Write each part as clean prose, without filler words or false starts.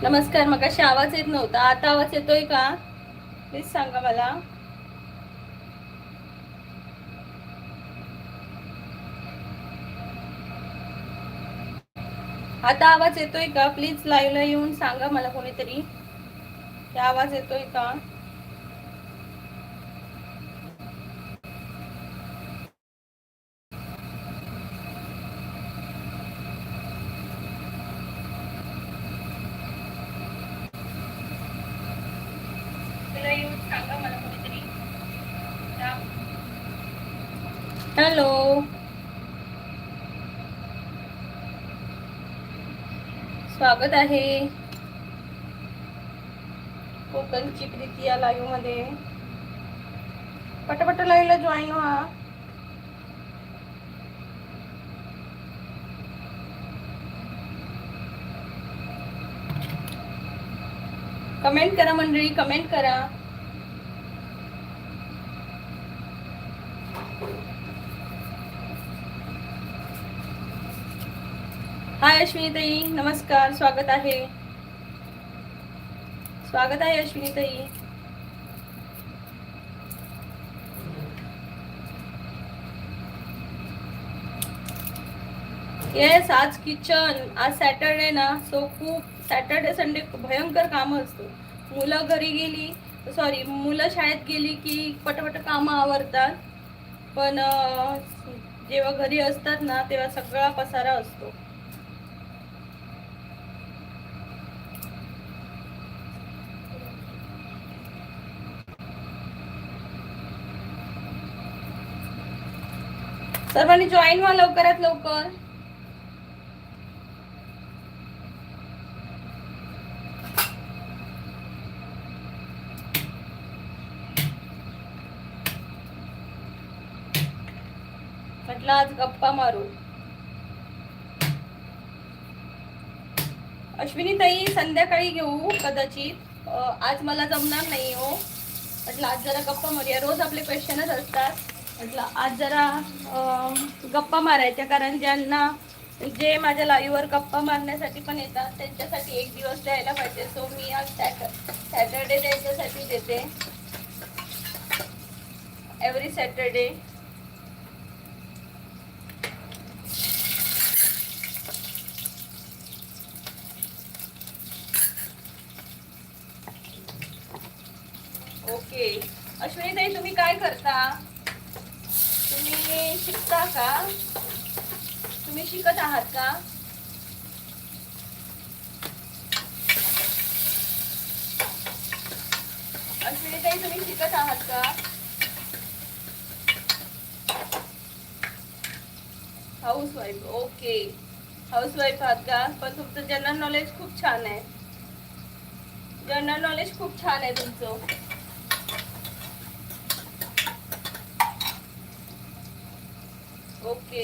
नमस्कार. मगाशी आवाज येत नव्हता, आता आवाज येतोय का? प्लीज सांगा मला. आता आवाज येतोय का? प्लीज लाईव्हला येऊन सांगा मला कोणीतरी, की आवाज येतोय का? येऊन सांगा मला कोणीतरी. हॅलो, स्वागत आहे कोकणची प्रीती या लाईव्ह मध्ये. पटापट लाईव्हला जॉईन व्हा. कमेंट करा मंडळी, कमेंट करा. हाय अश्विनी ताई, नमस्कार. स्वागत आहे, स्वागत आहे अश्विनी ताई. येस, आज किचन, आज सॅटरडे ना, सो खूप सॅटरडे संडे भयंकर काम असतं. मुलं घरी गेली, सॉरी मुलं शाळेत गेली की पटापट कामं आवरतात, पण जेव्हा घरी असतात ना तेव्हा सगळा पसारा असतो. सर्वांनी जॉईन व्हा लवकरात लवकर. म्हटलं आज गप्पा मारू. अश्विनी ताई संध्याकाळी घेऊ कदाचित, आज मला जमणार नाही हो. म्हटलं आज जरा गप्पा मारूया, रोज आपले क्वेश्चनच असतात. म्हटलं आज जरा गप्पा मारायच्या, कारण ज्यांना जे माझ्या लाईव्हवर गप्पा मारण्यासाठी पण येतात त्यांच्यासाठी एक दिवस द्यायला पाहिजे. सो मी आज सॅटरडे त्यांच्यासाठी देते, एव्हरी सॅटरडे. ओके अश्विनी ताई, तुम्ही काय करता? तुम्ही शिकता का? तुम्ही शिकत आहात का? अश्विनी ताई, तुम्ही शिकत आहात का? हाऊसवाईफ. ओके, हाऊसवाईफ आहात का? पण तुमचं जनरल नॉलेज खूप छान आहे. जनरल नॉलेज खूप छान आहे तुमचं. ओके,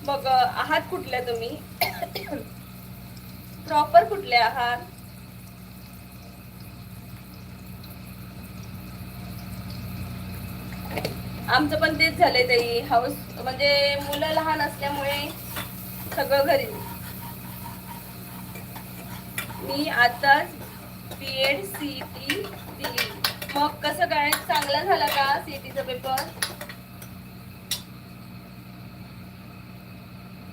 मग आहात कुठल्या तुम्ही? प्रॉपर कुठले आहात? आमचं पण तेच झालंय ताई, हाऊस म्हणजे मुलं लहान असल्यामुळे सगळं घरी. मी आताच बीएड सीईटी दिली. मग कसं काय, चांगला झाला का सीईटीचा पेपर?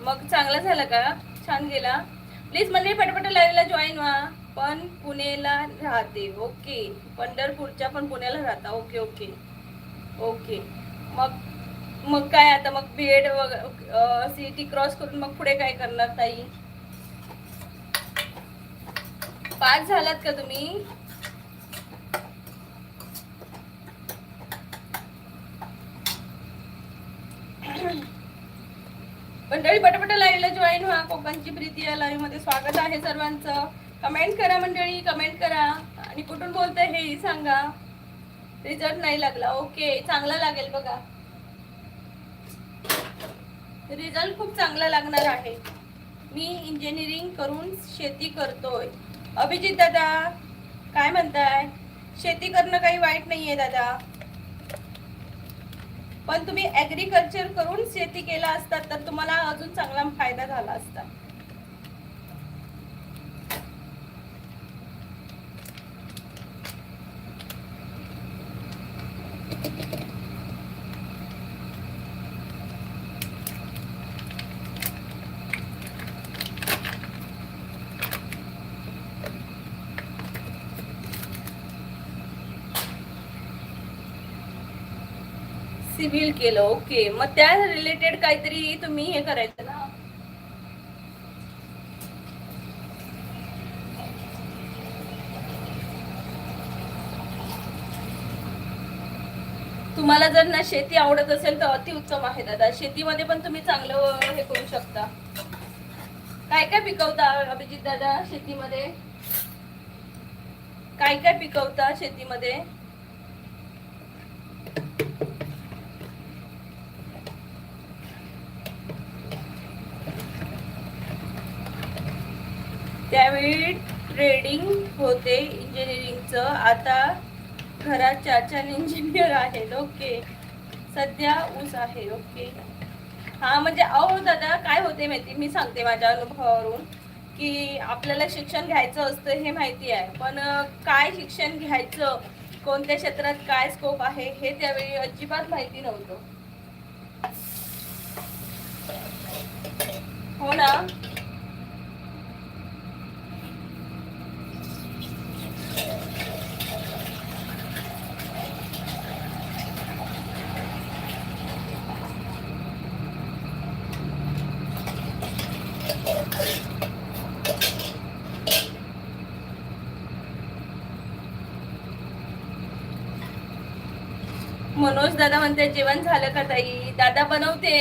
मग चांगला झाला का? छान गेला? प्लीज म्हणजे पटापट लाईव्हला जॉईन व्हा. पण पुणेला राहते. ओके, पंढरपूरच्या पण पुण्याला राहता. Okay okay okay. मग मग काय आता, मग बीएड सीईटी क्रॉस करून मग पुढे काय करणार ताई? पास झालात का तुम्ही? मंडळी पटापट लाईव्हला जॉईन व्हा. कोकणची प्रीती या लाईव्ह मध्ये स्वागत आहे सर्वांचं. कमेंट करा मंडळी, कमेंट करा. आणि कुठून बोलताय हेही सांगा. रिझल्ट नाही लागला, ओके, चांगला लागेल बघा. रिझल्ट खूप चांगला लागणार आहे. मी इंजिनिअरिंग करून शेती करतोय. अभिजित दादा काय म्हणताय? शेती करणं काही वाईट नाहीये दादा, पण तुम्ही ऍग्रीकल्चर करून शेती केला असतात तर तुम्हाला अजून चांगला फायदा झाला असता. सिव्हिल केलं. ओके, मग त्या रिलेटेड काहीतरी तुम्ही हे करायचं ना. तुम्हाला जर ना शेती आवडत असेल तर अतिउत्तम आहे दादा. शेतीमध्ये पण तुम्ही चांगलं हे करू शकता. काय काय पिकवता अभिजित दादा शेतीमध्ये? काय काय पिकवता शेतीमध्ये? त्यावेळी ट्रेडिंग होते इंजिनिअरिंगचं, आता घरात 4 इंजिनियर आहेत. ओके, सध्या ऊस आहे. ओके, हा म्हणजे अहो दादा काय होते माहिती, मी सांगते माझ्या अनुभवावरून की आपल्याला शिक्षण घ्यायचं असतं हे माहिती आहे, पण काय शिक्षण घ्यायचं, कोणत्या क्षेत्रात काय स्कोप आहे हे त्यावेळी अजिबात माहिती नव्हतं. हो ना. मनोज दादा म्हणते जेवण झालं का ताई? दादा बनवते.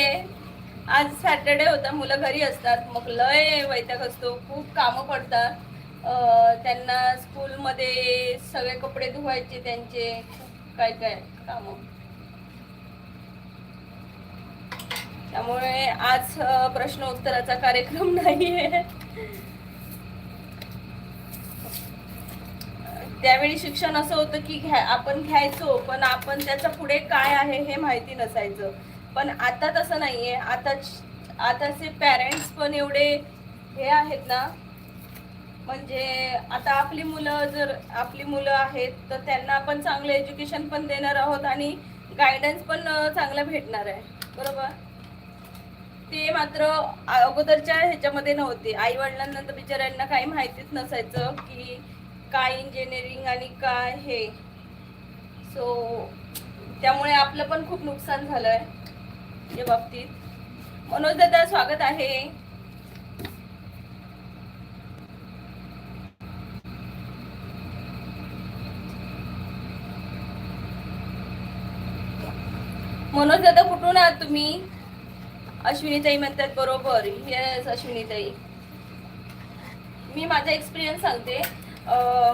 आज सॅटर्डे होता, मुलं घरी असतात, मग लय वैताग असतो, खूप कामं पडतात. त्यांना स्कूलमध्ये सगळे कपडे धुवायचे, त्यांचे काय काय कामं. त्यामुळे आज प्रश्न उत्तराचा कार्यक्रम नाहीये. त्यावेळी शिक्षण असं होतं की आपण घ्यायचो, पण आपण त्याच्या पुढे काय आहे हे माहिती नसायचं. पण आता तसं नाहीये. आताचे पॅरेंट्स पण एवढे हे आहेत ना, म्हणजे आता आपली मुलं आहेत तर त्यांना आपण चांगलं एज्युकेशन पण देणार आहोत आणि गायडन्स पण चांगला भेटणार आहे, बरोबर. ते मात्र अगोदरच्या ह्याच्यामध्ये नव्हते. आई वडिलांना तर बिचाऱ्यांना काही माहितीच नसायचं की काय इंजिनिअरिंग आणि काय हे. सो त्यामुळे आपलं पण खूप नुकसान झालंय या बाबतीत. मनोज दादा स्वागत आहे. मनोज दादा कुठून आहात तुम्ही? अश्विनीताई म्हणतात बरोबर. येस अश्विनीताई, मी माझा एक्सपिरियन्स सांगते.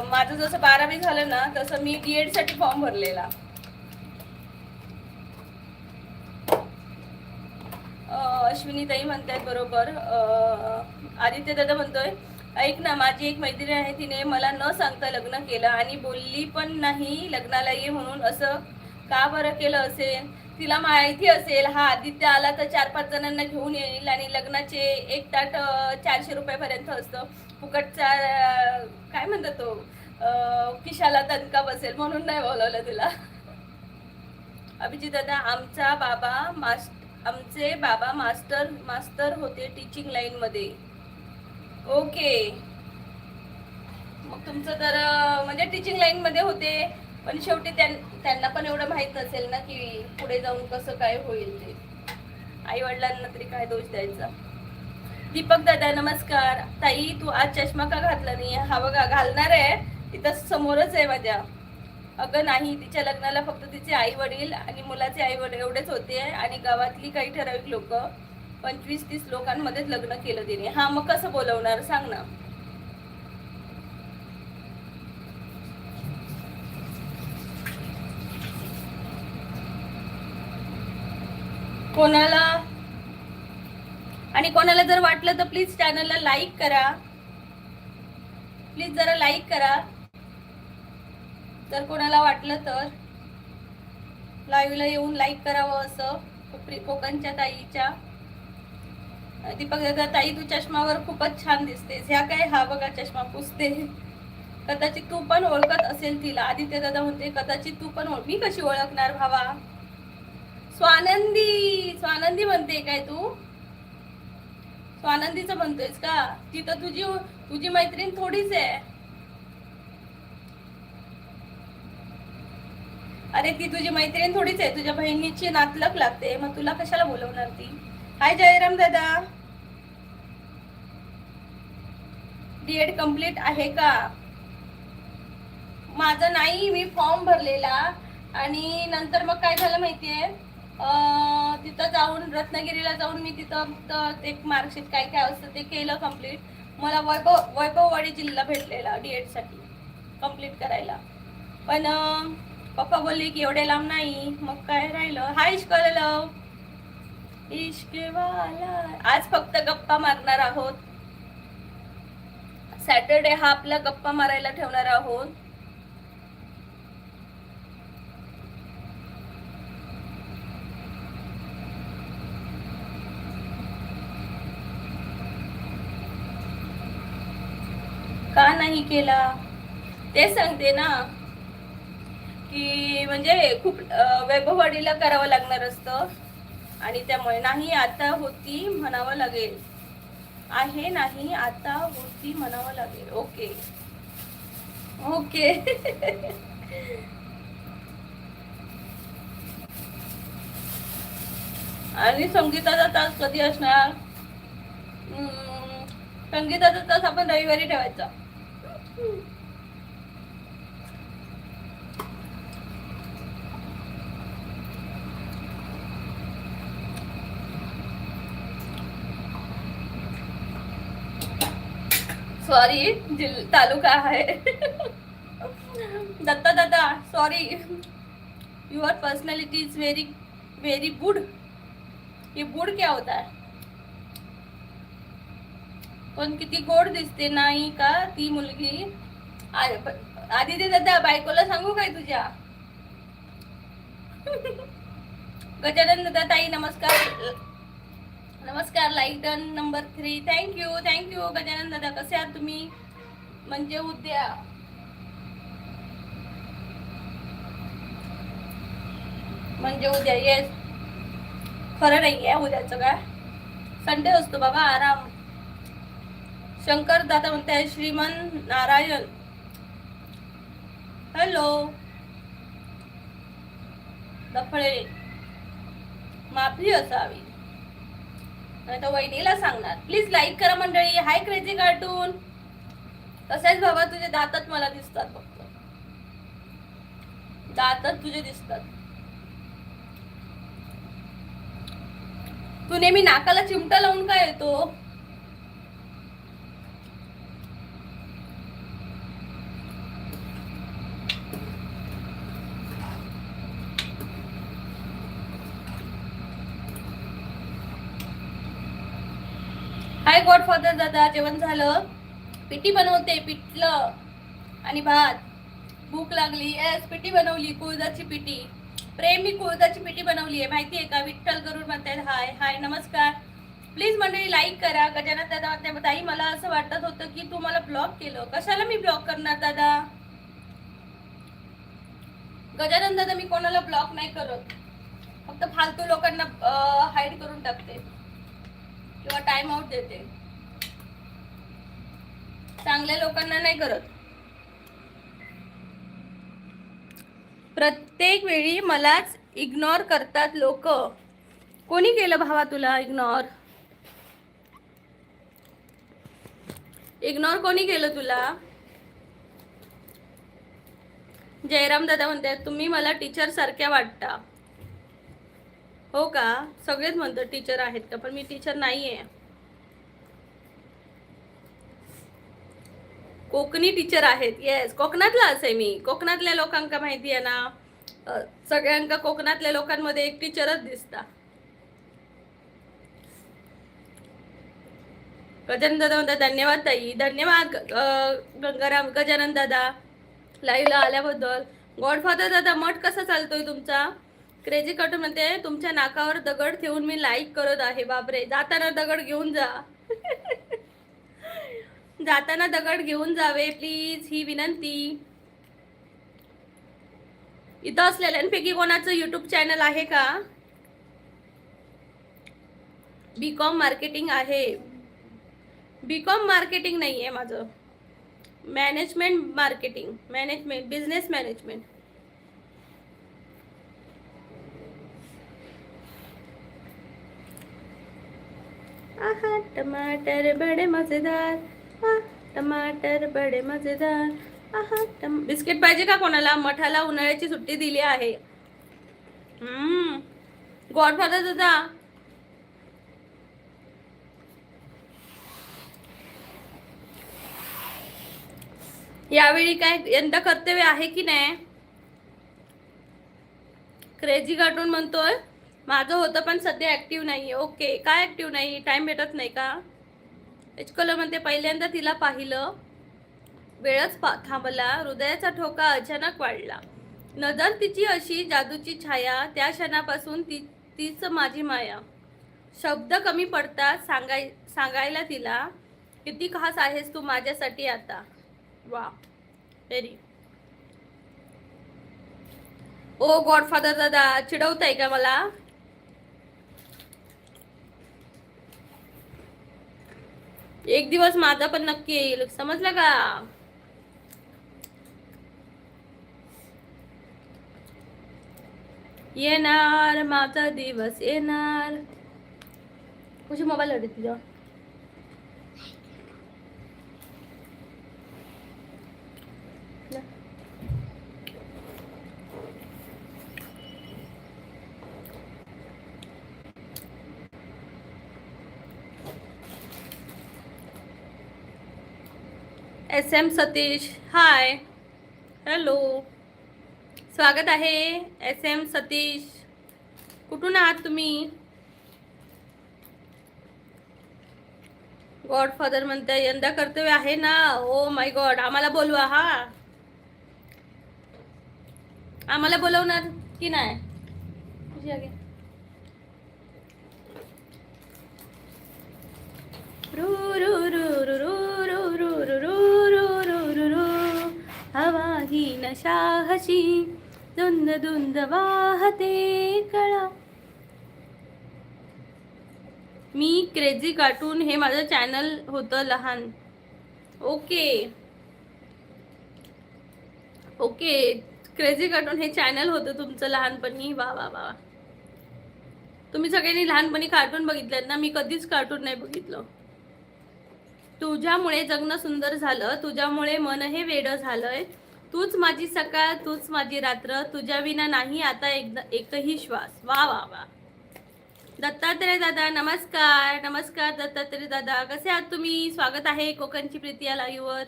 माझं जसं 12वी झालं ना तसं मी DED साठी फॉर्म भरलेला. अश्विनीताई म्हणतात बरोबर. आदित्य दादा म्हणतोय ऐक ना, माझी एक मैत्रीण आहे, तिने मला न सांगता लग्न केलं आणि बोलली पण नाही लग्नाला ये म्हणून. असं का बरं केलं असेल? तिला माहिती असेल हा आदित्य आला तर 4-5 जणांना घेऊन येईल आणि लग्नाचे एक ताट 400 रुपयापर्यंत असतं. फुकटचा काय म्हणतात तो, खिशाला दणका बसेल म्हणून नाही बोलवलं तिला. अभिजित दादा आमचे बाबा मास्टर होते टीचिंग लाईन मध्ये. ओके, मग तुमचं तर म्हणजे टीचिंग लाईन मध्ये होते, पण शेवटी त्यांना पण एवढं माहित नसेल ना की पुढे जाऊन कसं काय होईल ते. आई वडिलांना तरी काय दोष द्यायचा. दीपक दादा नमस्कार. ताई तू आज चष्मा का घातला नाही? हा बघा घालणार आहे, इथं समोरच आहे माझ्या. अगं नाही, तिच्या लग्नाला फक्त तिचे आई वडील आणि मुलाचे आई वडील एवढेच होते आणि गावातली काही ठराविक लोक, 25-30 लोकांमध्येच लग्न केलं तिने. हा मग कसं बोलवणार सांग ना. कोणाला जर वाटलं तर प्लीज चॅनलला लाईक करा. प्लीज जरा लाईक करा जर कोणाला वाटलं तर. लाईव्हला येऊन लाईक करावं असं. कोकणच्या ताईच्या. दीपक दादा ताई तू चष्मावर खूपच छान दिसतेस. ह्या काय? हा बघा चष्मा पुसते. कदाचित तू पण ओळखत असेल तिला. आदित्य दादा म्हणते कदाचित तू पण मी कशी ओळखणार भावा? स्वानंदी म्हणते काय तू? स्वानंदीचं म्हणतोयस का? ती तर तुझी मैत्रीण थोडीच आहे. अरे ती तुझी मैत्रीण थोडीच आहे, तुझ्या बहिणीची नातलक लागते, मग तुला कशाला बोलवणार ती. हाय जयराम दादा. डीएड कम्प्लीट आहे का? माझं नाही, मी फॉर्म भरलेला आणि नंतर मग काय झालं माहितीये, तिथं जाऊन रत्नागिरीला जाऊन मी तिथं ते मार्कशीट काय काय असतं ते केलं कम्प्लीट. मला वैभववाडी जिल्हा भेटलेला डीएड साठी कम्प्लीट करायला, पण पप्पा बोलले की एवढे लांब नाही, मग काय राहिलं. हाय इश्कवाला, इश्कवाला. आज फक्त गप्पा मारणार आहोत. सॅटरडे हा आपला गप्पा मारायला ठेवणार आहोत. का नाही केला ते सांगते ना, की म्हणजे खूप वैभववाडीला करावं लागणार असतं आणि त्यामुळे नाही आता होती म्हणावं लागेल. आहे नाही आता होती म्हणावं लागेल. Okay okay. आणि संगीताचा तास कधी असणार? संगीताचा तास आपण रविवारी ठेवायचा. सॉरी तालुका आहे. दत्ता दादा sorry, your personality is very very good. ये गुड क्या होता है? पण किती गोड दिसते नाही का ती मुलगी. आदिती दादा बायकोला सांगू काय तुझ्या? गजानन दादा ताई नमस्कार. नमस्कार. Like done number 3. Thank you Gajanan दादा. कसे आहात तुम्ही? म्हणजे उद्या येस, खरं नाही आहे उद्याचं काय, संडे असतो बाबा, आराम. शंकर दादा म्हणताय श्रीमन नारायण. हॅलो दफळे, माफी असावी नाही तर वहिनीला सांगणार. प्लीज लाईक करा मंडळी. हाय क्रेझी कार्टून. तसेच बाबा तुझे दातच मला दिसतात, फक्त दातच तुझे दिसतात. तू नेहमी नाकाला चिमटा लावून काय येतो? हाय गॉडफादर दादा. जेवण झालं? पिठी बनवते, पिठलं आणि भात. भूक लागली. येस पिठी बनवली, कुळदाची पिठी. प्रेम मी कुळदाची पिठी बनवली आहे, माहिती आहे का? विठ्ठल करून म्हणतात. हाय हाय नमस्कार. प्लीज मंडळी लाईक करा. गजानन दादा ताई मला असं वाटत होतं की तू मला ब्लॉक केलं. कशाला मी ब्लॉक करणार दादा? गजानन दादा मी कोणाला ब्लॉक नाही करत, फक्त फालतू लोकांना हाईड करून टाकते किंवा टाइम आउट देते. चांगल्या लोकांना नाही करत. प्रत्येक वेळी मलाच इग्नोर करतात लोक. कोणी केलं भावा तुला इग्नोर? इग्नोर कोणी केलं तुला? जयराम दादा म्हणतात तुम्ही मला टीचर सारख्या वाटता. हो का? सगळेच म्हणतात टीचर आहेत का, पण मी टीचर नाहीये. कोकणी टीचर आहेत. येस कोकणातला असे मी. कोकणातल्या लोकांका माहिती आहे ना, सगळ्यांका कोकणातल्या लोकांमध्ये एक टीचरच दिसता. गजानन दादा म्हणतात धन्यवाद ताई. धन्यवाद गंगाराम गजानन दादा लाईव्हला आल्याबद्दल. गॉडफादर दादा मठ कसा चालतोय तुमचा? क्रेझी कटू म्हणते तुमच्या नाकावर दगड ठेवून मी लाईक करत आहे. बापरे, जाताना दगड घेऊन जा. जाताना दगड घेऊन जावे प्लीज, ही विनंती. इथं असलेल्यांपैकी कोणाचं युट्यूब चॅनल आहे का? बीकॉम मार्केटिंग आहे. बीकॉम मार्केटिंग नाही आहे माझं, management marketing, management business management. आहा टमाटर बड़े मजेदार, टमाटर बड़े मजेदार, आहा बिस्किट पाहिजे का कोणाला? मठाला उन्हाळ्याची सुट्टी दिली आहे. गॉडफादर दादा, यावेळी काय यंदा कर्तव्य आहे की नाही? क्रेझी कार्टून म्हणतोय माझं होतं पण सध्या ऍक्टिव्ह नाही. ओके, काय ऍक्टिव्ह नाही? टाइम भेटत नाही का? एच कलर म्हणते पहिल्यांदा तिला पाहिलं, वेळच थांबला, हृदयाचा ठोका अचानक वाढला. नजर तिची अशी जादूची छाया, त्या क्षणापासून तीच माझी माया. शब्द कमी पडतात सांगायला तिला, किती खास आहेस तू माझ्यासाठी आता. वा, व्हेरी. ओ गॉडफादर दादा, चिडवताय का मला? एक दिवस माझा पण नक्की येईल, समजलं का? येणार माझा दिवस येणार. कुठे मोबाईल हवे तुझा? SM सतीश, हाय, हॅलो, स्वागत आहे. SM सतीश, कुठून आहात तुम्ही? गॉडफादर म्हणते यंदा कर्तव्य आहे ना. ओ माय गॉड, आम्हाला बोलवा. हा, आम्हाला बोलवणार की नाही? हवा ही नशा हशी, धुंद धुंद वाहते कळा. मी क्रेझी कार्टून हे माझं चॅनल होतं लहान. ओके ओके, क्रेझी कार्टून हे चॅनल होतं तुमचं लहानपणी. वा वा वा, तुम्ही सगळ्यांनी लहानपणी कार्टून बघितलेत ना? मी कधीच कार्टून नाही बघितलं. तुझ्यामुळे जगणं सुंदर झालं, तुझ्यामुळे मन हे वेडं झालंय. तूच माझी सकाळ, तूच माझी रात्र, तुझ्या विना नाही आता एकही श्वास. वा वा वा. दत्तात्रय दादा नमस्कार. नमस्कार दत्तात्रय दादा, कसे आहात तुम्ही? स्वागत आहे कोकणची प्रीती या लाईव्हवर.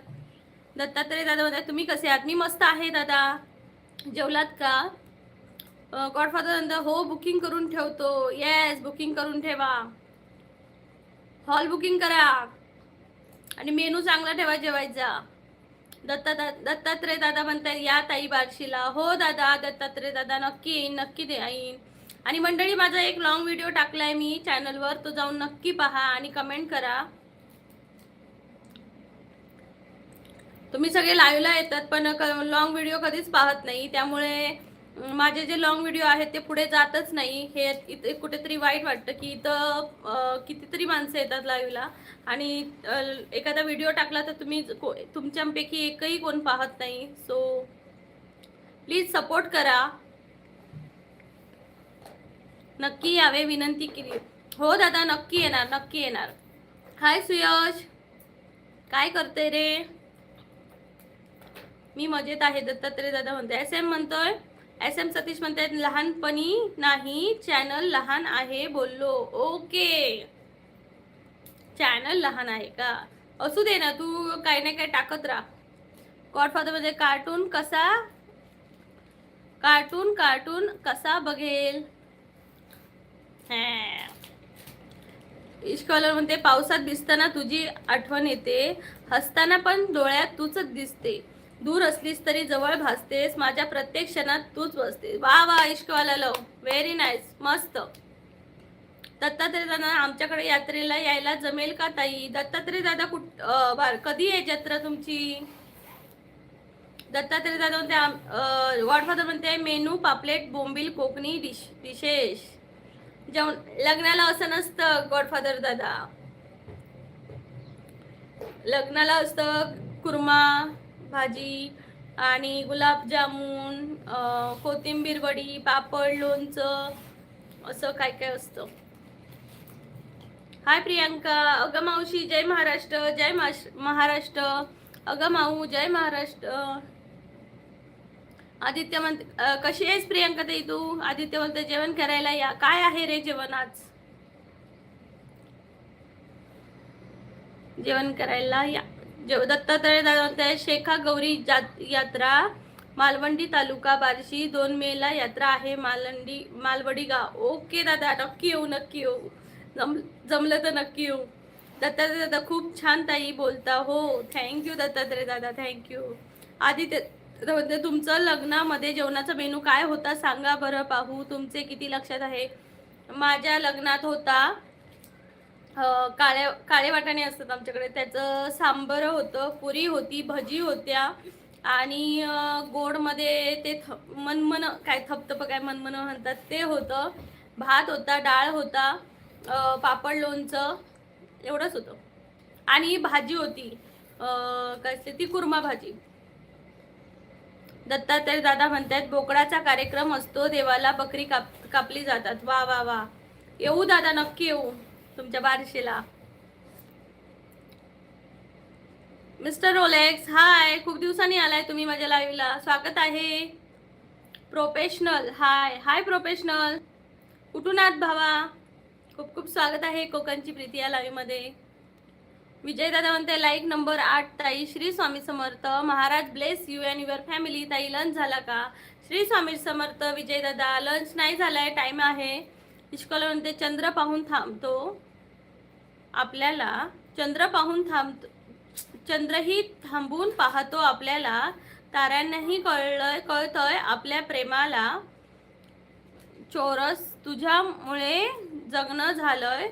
दत्तात्रय दादा म्हणतात तुम्ही कसे आहात? मी मस्त आहे दादा. जेवलात का? गॉडफादर नंतर हो, बुकिंग करून ठेवतो. येस, बुकिंग करून ठेवा, हॉल बुकिंग करा आणि मेनू चांगला ठेवा जेवायचा. दत्तात्रय दादा म्हणतात या ताई बार्शीला. हो दादा, दत्तात्रय दादा नक्की येईन, नक्की येईन. आणि मंडळी, माझा एक लॉंग व्हिडिओ टाकलाय मी चॅनलवर, तो जाऊन नक्की पहा आणि कमेंट करा. तुम्ही सगळे लाईव्हला येतात पण लॉंग व्हिडिओ कधीच पाहत नाही, त्यामुळे माझे जे लॉंग व्हिडिओ आहेत ते पुढे जातच नाही. हे इथे कुठेतरी वाईट वाटतं की इथं कितीतरी माणसं येतात लाईव्हला आणि एखादा व्हिडिओ टाकला तर तुम्ही तुमच्यापैकी एकही कोण पाहत नाही. सो प्लीज सपोर्ट करा, नक्की यावे विनंती केली. हो दादा, नक्की येणार, नक्की येणार. हाय सुयश, काय करते रे? मी मजेत आहे. दत्तात्रय दादा म्हणते. SM म्हणतोय, SM सतीश म्हणतात लहानपणी नाही, चॅनल लहान आहे बोललो. ओके, चॅनल लहान आहे का? असू दे ना, तू काही ना काही टाकत राहा. गॉडफादर मध्ये कार्टून कसा बघेल? इश्कॉलर म्हणते पावसात भिजताना तुझी आठवण येते, हसताना पण डोळ्यात तूच दिसते, दूर असलीस तरी जवळ भासतेस, माझ्या प्रत्येक क्षणात तूच बसते. वा वा इश्कवाला, व्हेरी नाईस, मस्त. दत्तात्रय दादा आमच्याकडे यात्रेला यायला जमेल का ताई? दत्तात्रय दादा कधी आहे जत्रा तुमची? दत्तात्रय दादा म्हणते गॉडफादर म्हणते मेनू पापलेट बोंबील कोकणी डिशेस. जेवण लग्नाला असं नसतं गॉडफादर दादा, लग्नाला असतं कुर्मा भाजी आणि गुलाबजामुन, कोथिंबीर वडी, पापड, लोणचं, असं काय काय असतं. हाय प्रियंका. अगं मावशी जय महाराष्ट्र. जय महाराष्ट्र. अगं माऊ जय महाराष्ट्र. आदित्य म्हणते कशी आहेस प्रियंका ताई तू? आदित्य म्हणते जेवण करायला या. काय आहे रे जेवण आज? जेवण करायला या. दत्तात्रय दादा शेखा गौरी यात्रा मालवंडी तालुका बार्शी 2 मेला यात्रा आहे मालवडी गाव. ओके दादा, नक्की येऊ नक्की येऊ. जमलं तर नक्की येऊ. दत्तात्रय दादा खूप छान ताई बोलता. हो थँक्यू दत्तात्रय दादा, थँक्यू. आदित्य म्हणजे तुमचं लग्नामध्ये जेवणाचा मेनू काय होता सांगा बरं पाहू. तुमचे किती लक्षात आहे? माझ्या लग्नात होता काळे वाटाणे असतात आमच्याकडे, त्याचं सांबर होतं, पुरी होती, भजी होत्या आणि गोडमध्ये ते मनमन काय थपथप काय मनमन म्हणतात ते होतं. भात होता, डाळ होता, पापड लोणचं एवढंच होतं आणि भाजी होती काय ती कुर्मा भाजी. दत्तात्रय दादा म्हणतात बोकडाचा कार्यक्रम असतो, देवाला बकरी कापली जातात. वा वा वा. येऊ दादा, नक्की येऊ तुमच्या बारशीला. मिस्टर रोलेक्स हाय, खूप दिवसांनी आलाय तुम्ही माझ्या लाईव्हला, स्वागत आहे. प्रोफेशनल हाय. हाय प्रोफेशनल, कुठून आहात भावा? खूप खूप स्वागत आहे कोकणची प्रीती या लाईव्ह मध्ये. विजय दादा म्हणते लाईक नंबर 8 ताई. Shri Swami Samarth. Maharaj bless you and your family. ताई लंच झाला का? श्री स्वामी समर्थ. विजय दादा लंच नाही झालाय, टाइम आहे. इश्कॉला म्हणते चंद्र पाहून थांबतो आपल्याला, चंद्र पाहून थांबतो, चंद्रही थांबून पाहतो आपल्याला, ताऱ्यांनाही कळतंय आपल्या प्रेमाला, चोरस तुझ्यामुळे जगणं झालंय,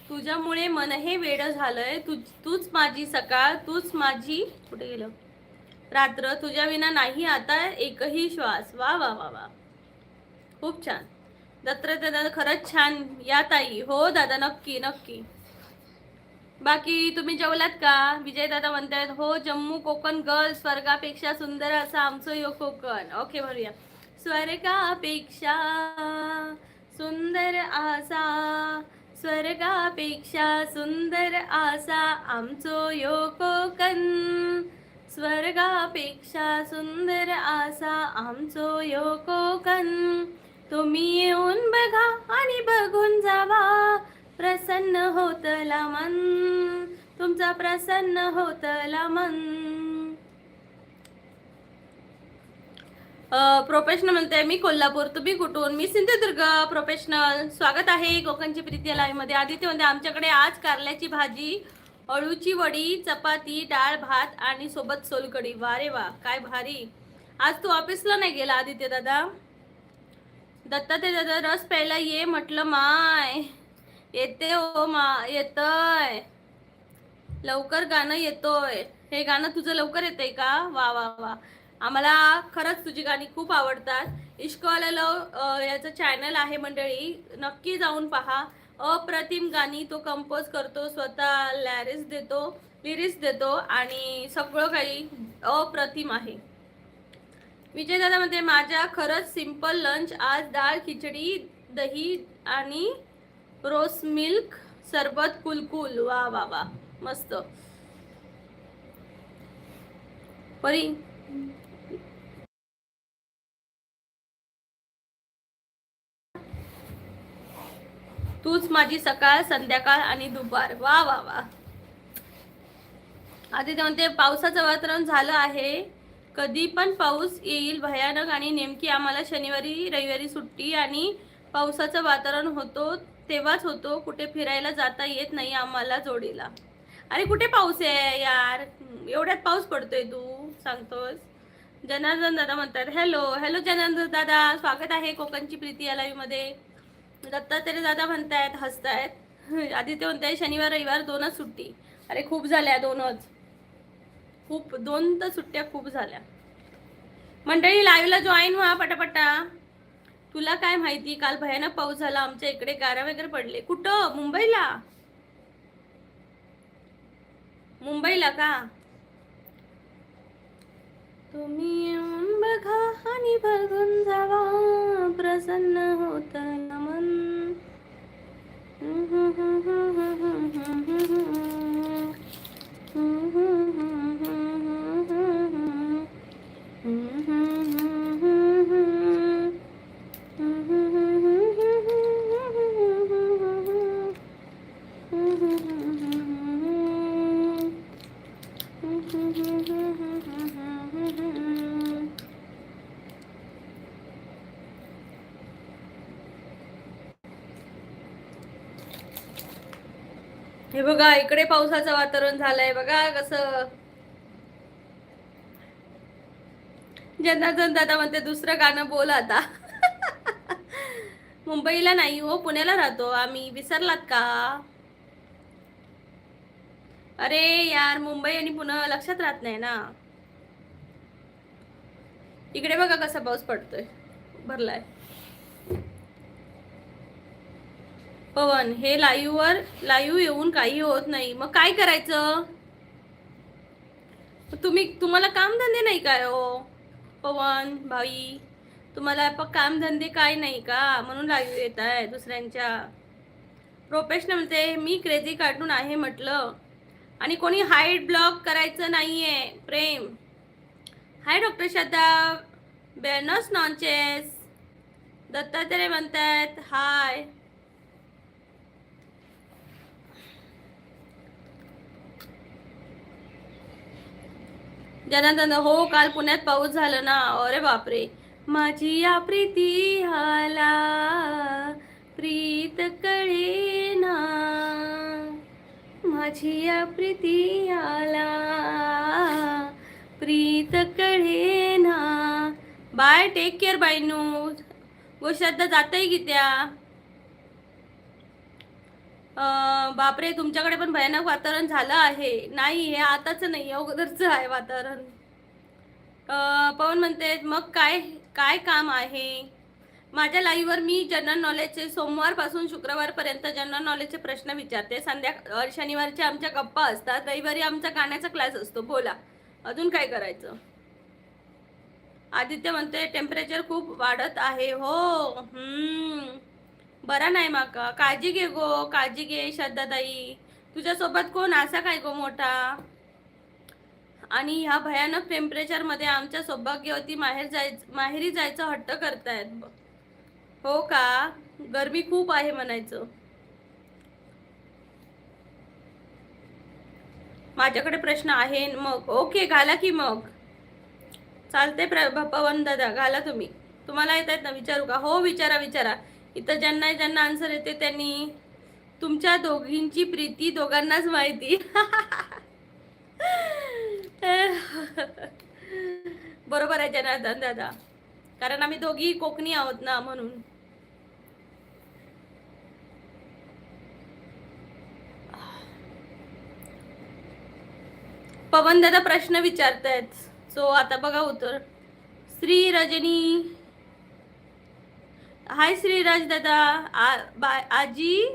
तुझ्यामुळे मन हे वेड झालंय, तूच माझी सकाळ, तूच माझी कुठे गेलं रात्र, तुझ्या विना नाही आता एकही श्वास. वा वा वा वा, खूप छान. दत्तात्रय दादा खरंच छान. या ताई. हो दादा, नक्की नक्की. बाकी तुम्ही जेवलात का? विजय दादा म्हणतात हो जम्मू कोकण गर्ल, स्वर्गापेक्षा सुंदर असा आमचं यो कोकण. ओके म्हणूया, स्वर्गापेक्षा सुंदर असा, स्वर्गापेक्षा सुंदर असा आमचो यो कोकण, स्वर्गापेक्षा सुंदर असा आमचो यो कोकण. तुम्ही येऊन बघा आणि बघून जावा, प्रसन्न होतला मन, तुमचा प्रसन्न होतला मन. प्रोफेशनल म्हणते मी कोल्हापूर, तुम्ही कुठून? मी सिंधुदुर्ग. प्रोफेशनल स्वागत आहे कोकणची प्रीती लाईव्ह मध्ये. आदित्य म्हणते आमच्याकडे आज कारल्याची भाजी, अळूची वडी, चपाती, डाळ भात आणि सोबत सोलकढी. वा रे वा, काय भारी. आज तू ऑफिसला नाही गेला आदित्य दादा? दत्तात्रय दादा रस प्यायला ये म्हटलं. माय येते हो येतय लवकर, गाणं येतोय. हे गाणं तुझं लवकर येतंय का? वा वा वा. आम्हाला खरंच तुझी गाणी खूप आवडतात. इश्कवाला लव याचं चॅनल आहे मंडळी, नक्की जाऊन पहा. अप्रतिम गाणी तो कंपोज करतो, स्वतः लिरिक्स देतो आणि सगळं काही अप्रतिम आहे. विजय दादा मध्ये माझ्या खरंच सिंपल लंच आज डाळ खिचडी, दही आणि रोस मिल्क सरबत, कुलकुल. वा वा वा, मस्त. परी तूच माझी सकाळ, संध्याकाळ आणि दुपार. वा वा वा. आधी ते म्हणते पावसाचं वातावरण झालं आहे, कधी पण पाऊस येईल भयानक आणि नेमकी आम्हाला शनिवारी रविवारी सुट्टी आणि पावसाचं वातावरण होतो तेव्हाच होतो. कुठे फिरायला जाता येत नाही आम्हाला जोडीला. अरे कुठे पाऊस आहे यार, एवढ्यात पाऊस पडतोय तू सांगतोस. जनार्दन दादा म्हणतात हॅलो. हॅलो जनार्दन दादा, स्वागत आहे कोकणची प्रीती या लाईव्ह मध्ये. दत्तात्रय दादा म्हणतायत, हसतायत. आदित्य म्हणताय शनिवार रविवार दोनच सुट्टी. अरे खूप झाल्या, दोनच खूप, 2 तर सुट्ट्या खूप झाल्या. मंडळी लाईव्हला जॉईन व्हा पटापटा. तुला काय माहिती काल भयानक पाऊस झाला आमच्या इकडे, गारा वगैरे पडले. कुठं? मुंबईला? मुंबईला का? तुम्ही येऊन बघा आणि बघून जावा, प्रसन्न होत मन. हे बघा इकडे पावसाचं वातावरण झालंय बघा कसं. जनार्दन दादा म्हणते दुसरं गाणं बोल आता. मुंबईला नाही हो, पुण्याला राहतो आम्ही, विसरलात का? अरे यार, मुंबई आणि पुणे लक्षात राहत नाही ना. इकडे बघा कसा पाऊस पडतोय, भरलाय. पवन, हे लाईव्ह येऊन काही होत नाही, मग काय करायचं? तुम्हाला काम धंदे नाही काय हो पवन भाई? तुम्हाला काम धंदे काय नाही का म्हणून लाईव्ह येत आहे दुसऱ्यांच्या? प्रोफेशनल ते मी क्रेझी कार्टून आहे म्हटलं. आणि कोणी हाईट ब्लॉक करायचं नाहीये प्रेम. हाय डॉक्टर श्रद्धा, बेनस नॉनचेस. दत्तात्रय म्हणतायत हाय. जनार्दन, हो काल पुण्यात पाऊस झाला ना. अरे बापरे. माझी या प्रीती हाला प्रीत कळे ना, माझी या प्रीती हाला प्रीत कळे ना. बाय, टेक केअर बायनू. वो श्रद्धा जातय की त्या. बापरे, तुमच्याकडे पण भयानक वातावरण झालं आहे. नाही, हे आताच नाही, अगोदरच आहे वातावरण. पवन म्हणते मग काय काय काम आहे? माझ्या लाईव्हवर मी जनरल नॉलेजचे सोमवारपासून शुक्रवारपर्यंत जनरल नॉलेजचे प्रश्न विचारते. शनिवारचे आमच्या गप्पा असतात, रविवारी आमचा गाण्याचा क्लास असतो. बोला अजून काय करायचं? आदित्य म्हणते टेम्परेचर खूप वाढत आहे. हो, बरा नाही माका. काळजी घे गो, काळजी घे श्रद्धाताई. तुझ्यासोबत कोण असा काय गो मोठा? आणि ह्या भयानक टेम्परेचर मध्ये आमच्या सौभाग्यवती माहेरी जायचं हट्ट करतायत. हो का? गरमी खूप आहे म्हणायचं. माझ्याकडे प्रश्न आहे मग. ओके, घाला की मग. चालते पवन दादा, घाला तुम्ही. तुम्हाला येत आहेत ना? विचारू का? हो, विचारा विचारा. इथं ज्यांना आन्सर येते त्यांनी. तुमच्या दोघींची प्रीती दोघांनाच माहिती. बरोबर आहे जनार्दन दादा, कारण आम्ही दोघी कोकणी आहोत ना म्हणून. पवन दादा प्रश्न विचारतायत, सो आता बघा उत्तर. श्री रजनी, हाय श्रीराज दादा. आजी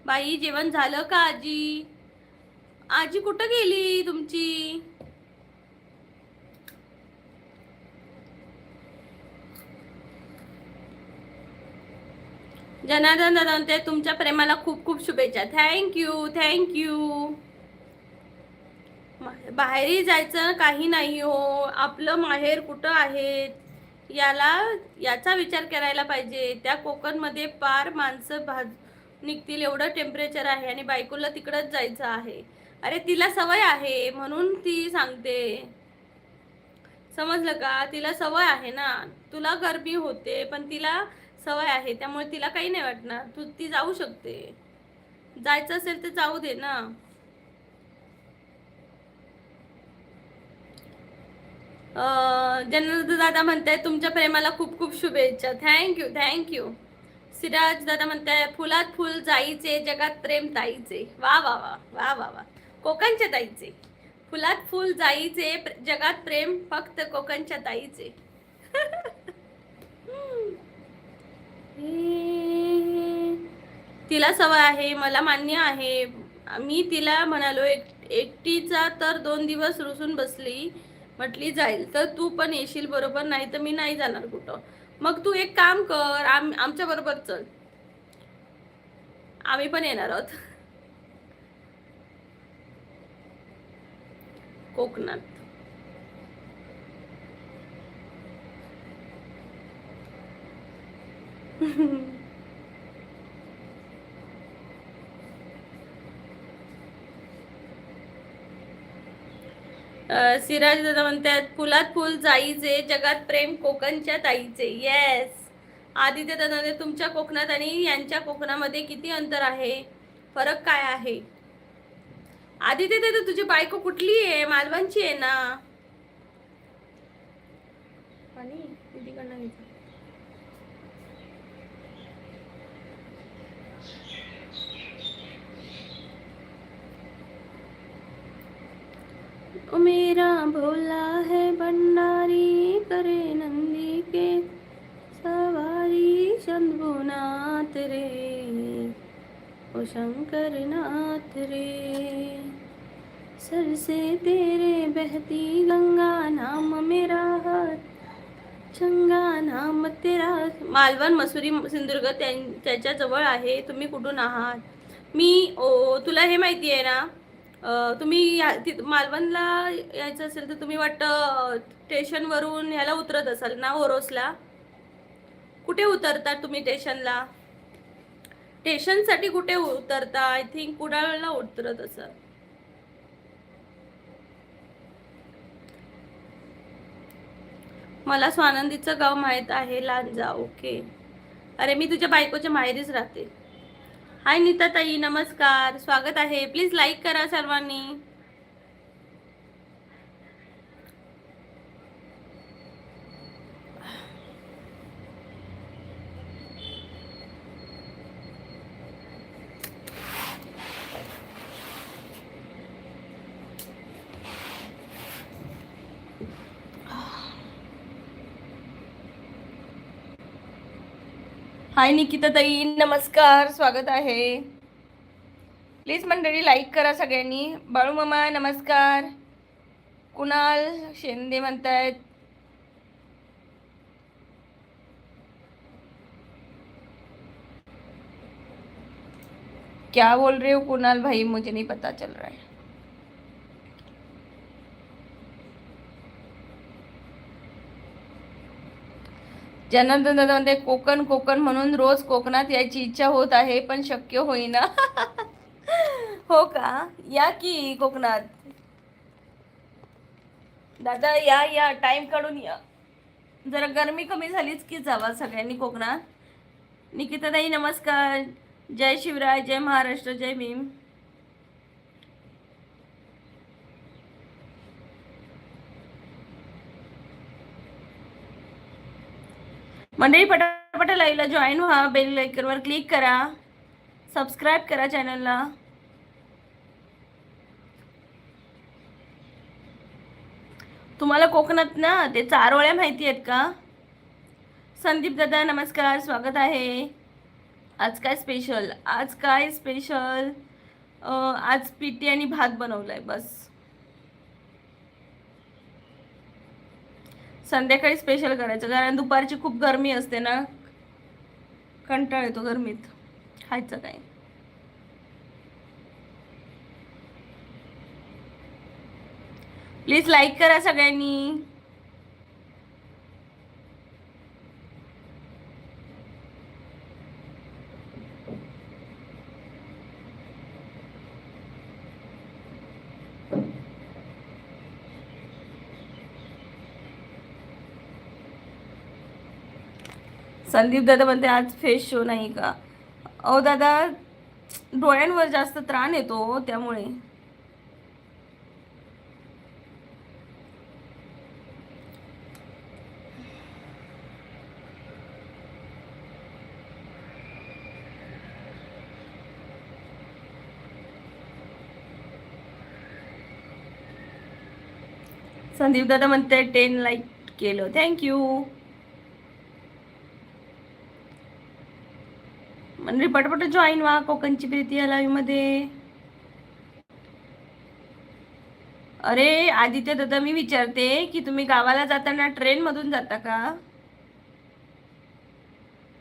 बाई, जेवण झालं का आजी? आजी कुठं गेली तुमची? जनार्दन दादा म्हणते तुमच्या प्रेमाला खूप खूप शुभेच्छा. Thank you thank you. बाहेरही जायचं काही नाही हो, आपलं माहेर कुठं आहे याचा विचार करायला पाहिजे. त्या कोकणमध्ये पार माणसं निघतील एवढं टेम्परेचर आहे आणि बायकोला तिकडंच जायचं आहे. अरे तिला सवय आहे म्हणून ती सांगते, समजलं का? तिला सवय आहे ना. तुला गरमी होते पण तिला सवय आहे, त्यामुळे तिला काही नाही वाटणार. ती जाऊ शकते. जायचं असेल तर जाऊ दे ना. जनार्दन दादा म्हणताय तुमच्या प्रेमाला खूप खूप शुभेच्छा. Thank you thank you. सिराज दादा म्हणताय फुलात फुल जाईचे, जगात प्रेम ताईचे. वा वा वा वा वा वा. कोकणच्या ताईचे. फुलात फुल जाईचे, जगात प्रेम फक्त कोकणच्या ताईचे. तिला सवय आहे, मला मान्य आहे. मी तिला म्हणालो एकटीचा तर 2 दिवस रुसून बसली. म्हटली जाईल तर तू पण येशील बरोबर, नाही तर मी नाही जाणार कुठं. मग तू एक काम कर, आमच्या बरोबर चल. आम्ही पण येणार आहोत कोकणात. सिराज दादा म्हणतात फुलात फुल जाईचे जगात प्रेम कोकणच्या ताईचे. येस. आदित्य दादा, तुमच्या कोकणात आणि यांच्या कोकणामध्ये किती अंतर आहे, फरक काय आहे? आदित्य दादा, तुझी बायको कुठली आहे? मालवणची आहे ना? आणि दीदीकडनं घ्यायचं. ओ मेरा भोला है भंडारी करे नंदी के सवारी शंभुनाथ रे ओ शंकर नाथ रे सर से तेरे बहती गंगा नाम मेरा चंगा नाम तेरा. मालवण, मसुरी, सिंधुदुर्ग त्याच्या जवळ आहे. तुम्ही कुठून आहात? मी तुला हे माहिती आहे ना, तुम्ही मालवणला यायचं असेल तर तुम्ही वाटतं स्टेशनवरून ह्याला उतरत असाल ना, ओरोसला. कुठे उतरता तुम्ही स्टेशनला? स्टेशनसाठी कुठे उतरता? आय थिंक कुडाळला उतरत असाल. मला स्वानंदीचं गाव माहीत आहे, लांजा. ओके. अरे मी तुझ्या बायकोच्या माहेरीच राहते. हाय नीता ताई, नमस्कार, स्वागत आहे. प्लीज लाईक करा सर्वांनी. हाय निकिता ताई, नमस्कार, स्वागत आहे. प्लीज मंडळी लाईक करा सगळ्यांनी. बाळू मामा नमस्कार. कुणाल शिंदे म्हणतायत क्या बोल रहे हो कुणाल भाई, मुझे नहीं पता चल रहा है. जनार्दन दादा म्हणते कोकण कोकण म्हणून रोज कोकणात यायची इच्छा होत आहे पण शक्य होईना. हो का? या की कोकणात दादा, या टाइम काढून या. जरा गरमी कमी झालीच की जावा सगळ्यांनी कोकणात. निकिता ताई नमस्कार. जय शिवराय, जय महाराष्ट्र, जय भीम. मंडळी पटापट लाईव्हला जॉईन व्हा. बेल आयकॉनवर क्लिक करा. सबस्क्राईब करा चॅनलला. तुम्हाला कोकणात ना ते चारोळ्या माहिती आहेत का? संदीप दादा नमस्कार, स्वागत आहे. आज काय स्पेशल? आज काय स्पेशल? आज पिठी आणि भात बनवलाय बस. संध्याकाळी स्पेशल करायचं कारण दुपारची खूप गरमी असते ना, कंटाळ येतो गरमीत खायचं काय. प्लीज लाईक करा सगळ्यांनी. संदीप दादा म्हणते आज फेस शो नाही का? अहो दादा, डोळ्यांवर जास्त त्राण येतो त्यामुळे. संदीप दादा म्हणते 10 लाईक केलं, थँक्यू. म्हणजे पटपट जॉईन व्हा कोकणची प्रीती या लाईव्ह मध्ये. अरे आदित्य दादा, मी विचारते की तुम्ही गावाला जाताना ट्रेन मधून जाता का?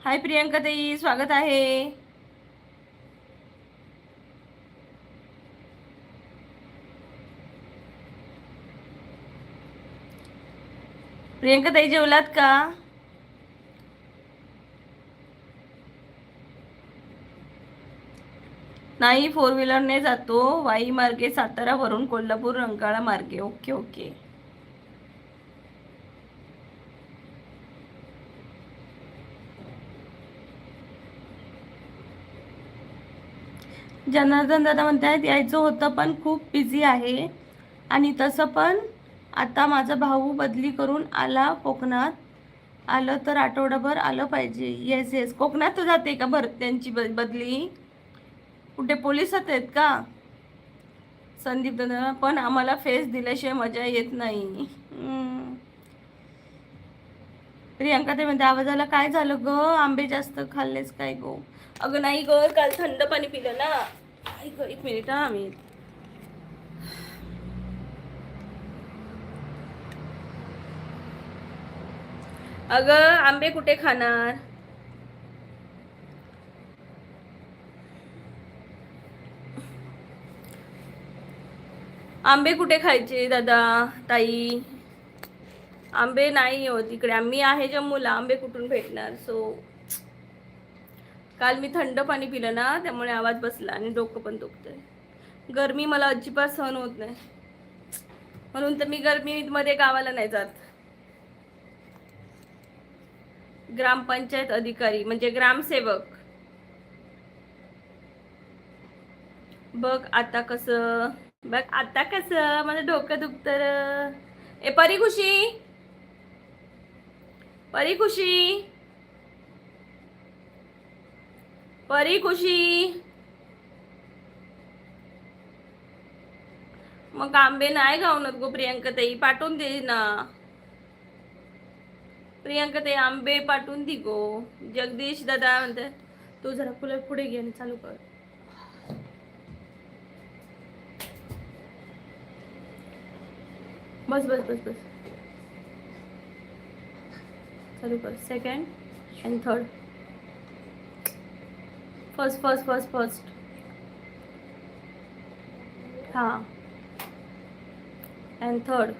हाय प्रियंका ताई, स्वागत आहे. प्रियंका ताई जेवलात का? नाही, फोर व्हीलरने जातो, वाई मार्गे सातारा वरून कोल्हापूर रंकाळा मार्गे. Okay okay. जनार्दन दादा म्हणतात यायचं होतं पण खूप बिझी आहे. आणि तसं पण आता माझा भाऊ बदली करून आला कोकणात. आलं तर आठवडाभर आलं पाहिजे. Yes yes. कोकणात जाते का बरं त्यांची बदली? कुठे पोलिसात आहेत का? संदीप दादा पण आम्हाला फेस दिल्याशिवाय मजा येत नाही. प्रियांका ते म्हणते आवाजाला काय झालं ग? आंबे जास्त खाल्लेस काय गो? अगं नाही ग, काल थंड पाणी पिलं ना. एक मिनिट हा. मी अगं आंबे कुठे खाणार? आंबे कुठे खायचे दादा ताई? आंबे नाही होत इकडे. आम्ही आहे जम्मूला, आंबे कुठून भेटणार? सो काल मी थंड पाणी पिलं ना, त्यामुळे आवाज बसला आणि डोकं पण दुखतंय. गरमी मला अजिबात सहन होत नाही, म्हणून तर मी गरमीमध्ये गावाला नाही जात. ग्रामपंचायत अधिकारी म्हणजे ग्रामसेवक. बघ आता कसं, बघ आता कसं माझं डोकं दुखतं. ए परी खुशी, परी खुशी, परी खुशी. मग आंबे नाही गावनत गो प्रियांका ताई, पाठवून दे ना. प्रियांका ताई आंबे पाठवून दे गो. जगदीश दादा म्हणते तू जरा कूलर पुढे घे आणि चालू कर. बस बस बस बस, चालू कर. Second and third. First first first first. हां अँड थर्ड.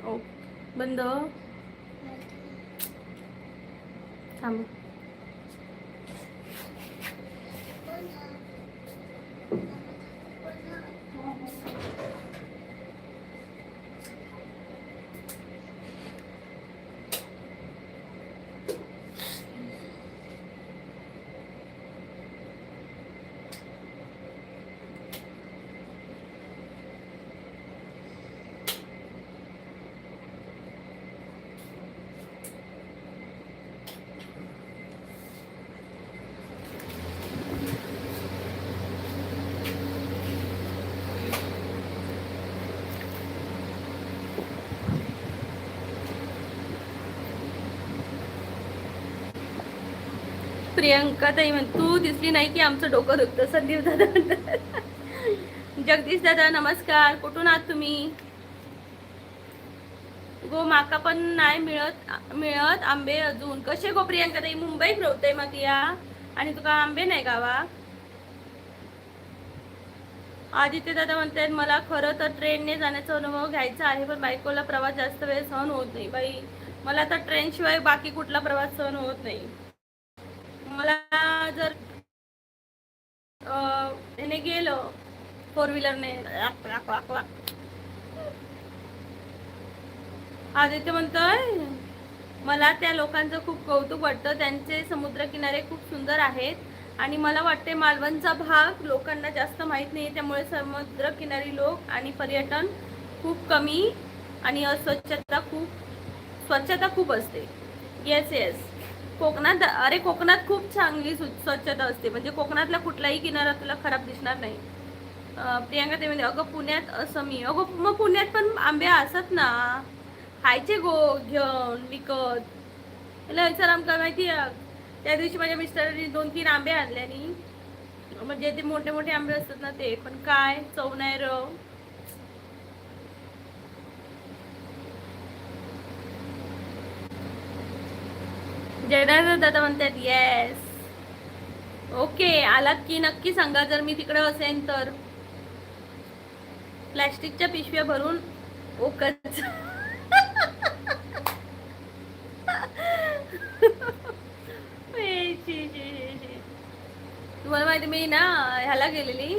ओके बंद. थांब. प्रियंका ताई म्हण तू दिसली नाही की आमचं डोकं दुखतं. संदीप दादा, जगदीश दादा नमस्कार. कुठून आहात तुम्ही? गो माका पण नाही मिळत आंबे अजून. कसे गो प्रियंका ताई? मुंबईत रवते मग या आणि तुका आंबे नाही गावा? आदित्य दादा म्हणतात मला खरं तर ट्रेनने जाण्याचा अनुभव घ्यायचा आहे, पण बायकोला प्रवास जास्त वेळ सहन होत नाही. बाई मला तर ट्रेन शिवाय बाकी कुठला प्रवास सहन होत नाही. मला जर याने गेलं फोर व्हीलरने, आदित्य म्हणतोय मला त्या लोकांचं खूप कौतुक वाटतं, त्यांचे समुद्रकिनारे खूप सुंदर आहेत आणि मला वाटते मालवणचा भाग लोकांना जास्त माहीत नाही, त्यामुळे समुद्रकिनारी लोक आणि पर्यटन खूप कमी आणि स्वच्छता खूप असते. Yes yes. कोकणात, अरे कोकणात खूप चांगली स्वच्छता असते, म्हणजे कोकणातला कुठलाही किनारा तुला खराब दिसणार नाही. प्रियांका ते म्हणजे अगं पुण्यात असं मी, अगं मग पुण्यात पण आंबे असत ना, खायचे गो घेऊन विकत. त्याला विचार आमका माहिती आहे, त्या दिवशी माझ्या मिस्टरांनी 2-3 आंबे आणले आणि म्हणजे ते मोठे मोठे आंबे असतात ना ते, पण काय चव नाही र. जयदादा दादा म्हणतात येस. ओके आलात की नक्की सांगा जर मी तिकडे असेन तर. प्लॅस्टिकच्या पिशव्या भरून ओकच. तुम्हाला माहिती मी ना ह्याला गेलेली,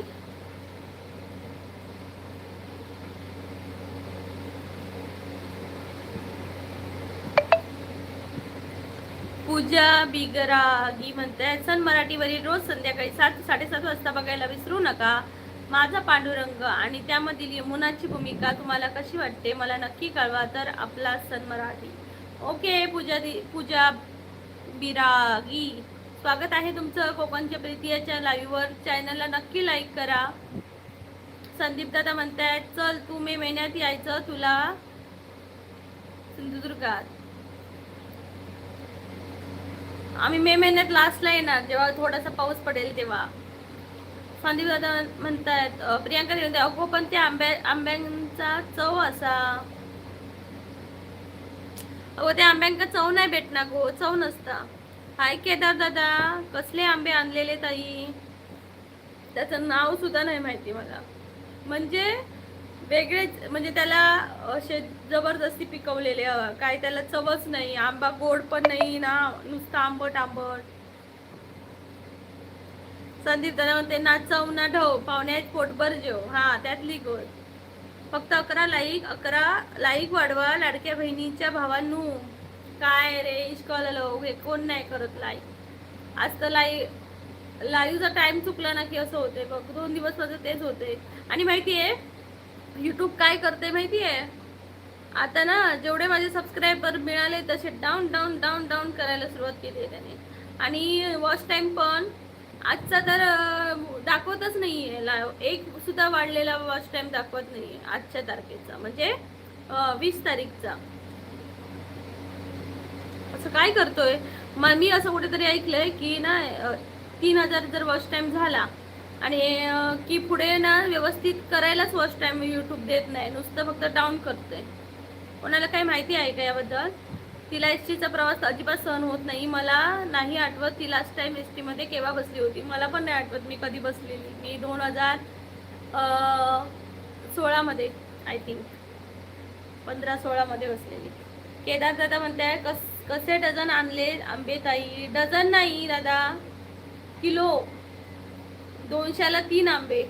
पूजा बिगरागी म्हणताय सन मराठीवरील रोज संध्याकाळी 7-7:30 वाजता बघायला विसरू नका. माझा पांडुरंग आणि त्यामधील यमुनाची भूमिका तुम्हाला कशी वाटते मला नक्की कळवा. तर आपला सन मराठी. ओके पूजा बिरागी, स्वागत आहे तुमचं कोकणच्या प्रीतीच्या लाईव्हवर. चॅनलला नक्की लाईक करा. संदीप दादा म्हणतायत चल तू मे महिन्यात यायचं तुला सिंधुदुर्गात. आम्ही मे महिन्यात लास्टला येणार जेव्हा थोडासा पाऊस पडेल तेव्हा. संदीप दादा म्हणतायत प्रियांका म्हणते अगो पण त्या आंब्यांचा चव असा. अगो त्या आंब्यांका चव नाही भेटणार गो, चव नसता. हाय केदार दादा, कसले आंबे आणलेले ताई? त्याचं नाव सुद्धा नाही माहिती मला. म्हणजे वेगळेच, म्हणजे त्याला असे जबरदस्ती पिकवलेले, काय त्याला चवच नाही. आंबा गोड पण नाही ना, नुसतं आंबट आंबट. संदीप दादा म्हणते ना चव ना ढव, पाहुण्यात पोटभर जेव. हा त्यातली गोड. फक्त 11 लाईक वाढवा लाडक्या बहिणीच्या भावांनू. काय रे इश्कॉल हे कोण नाही करत लाईक. आज तर लाईव्हचा टाइम चुकला ना की असं होते बघ. 2 दिवस माझं तेच होते. आणि माहितीये यूट्यूब काय करते माहितीये, आता ना जेवढे माझे सबस्क्रायबर मिळाले तसे डाऊन डाऊन डाऊन डाऊन करायला सुरुवात केली आहे त्याने. आणि वॉच टाइम पण आजचा तर दाखवतच नाहीये. एक सुद्धा वाढलेला वॉच टाइम दाखवत नाहीये आजच्या तारखेचा, म्हणजे 20 तारीखचा. असं काय करतोय? मी असं कुठेतरी ऐकलंय की ना 3000 जर वॉच टाइम झाला आणि की पुढे ना व्यवस्थित करायलाच वॉच टाइम यूट्यूब देत नाही, नुसतं फक्त डाऊन करतोय. कोणाला काही माहिती आहे का याबद्दल? तिला एस टीचा प्रवास अजिबात सहन होत नाही. मला नाही आठवत ती लास्ट टाइम एस टीमध्ये केव्हा बसली होती. मला पण नाही आठवत मी कधी बसलेली. मी 2016 मध्ये आय थिंक 15-16 मध्ये बसलेली. केदार दादा म्हणताय कसे डझन आणले आंबे ताई? डझन नाही दादा, किलो. 200ला 3 आंबे.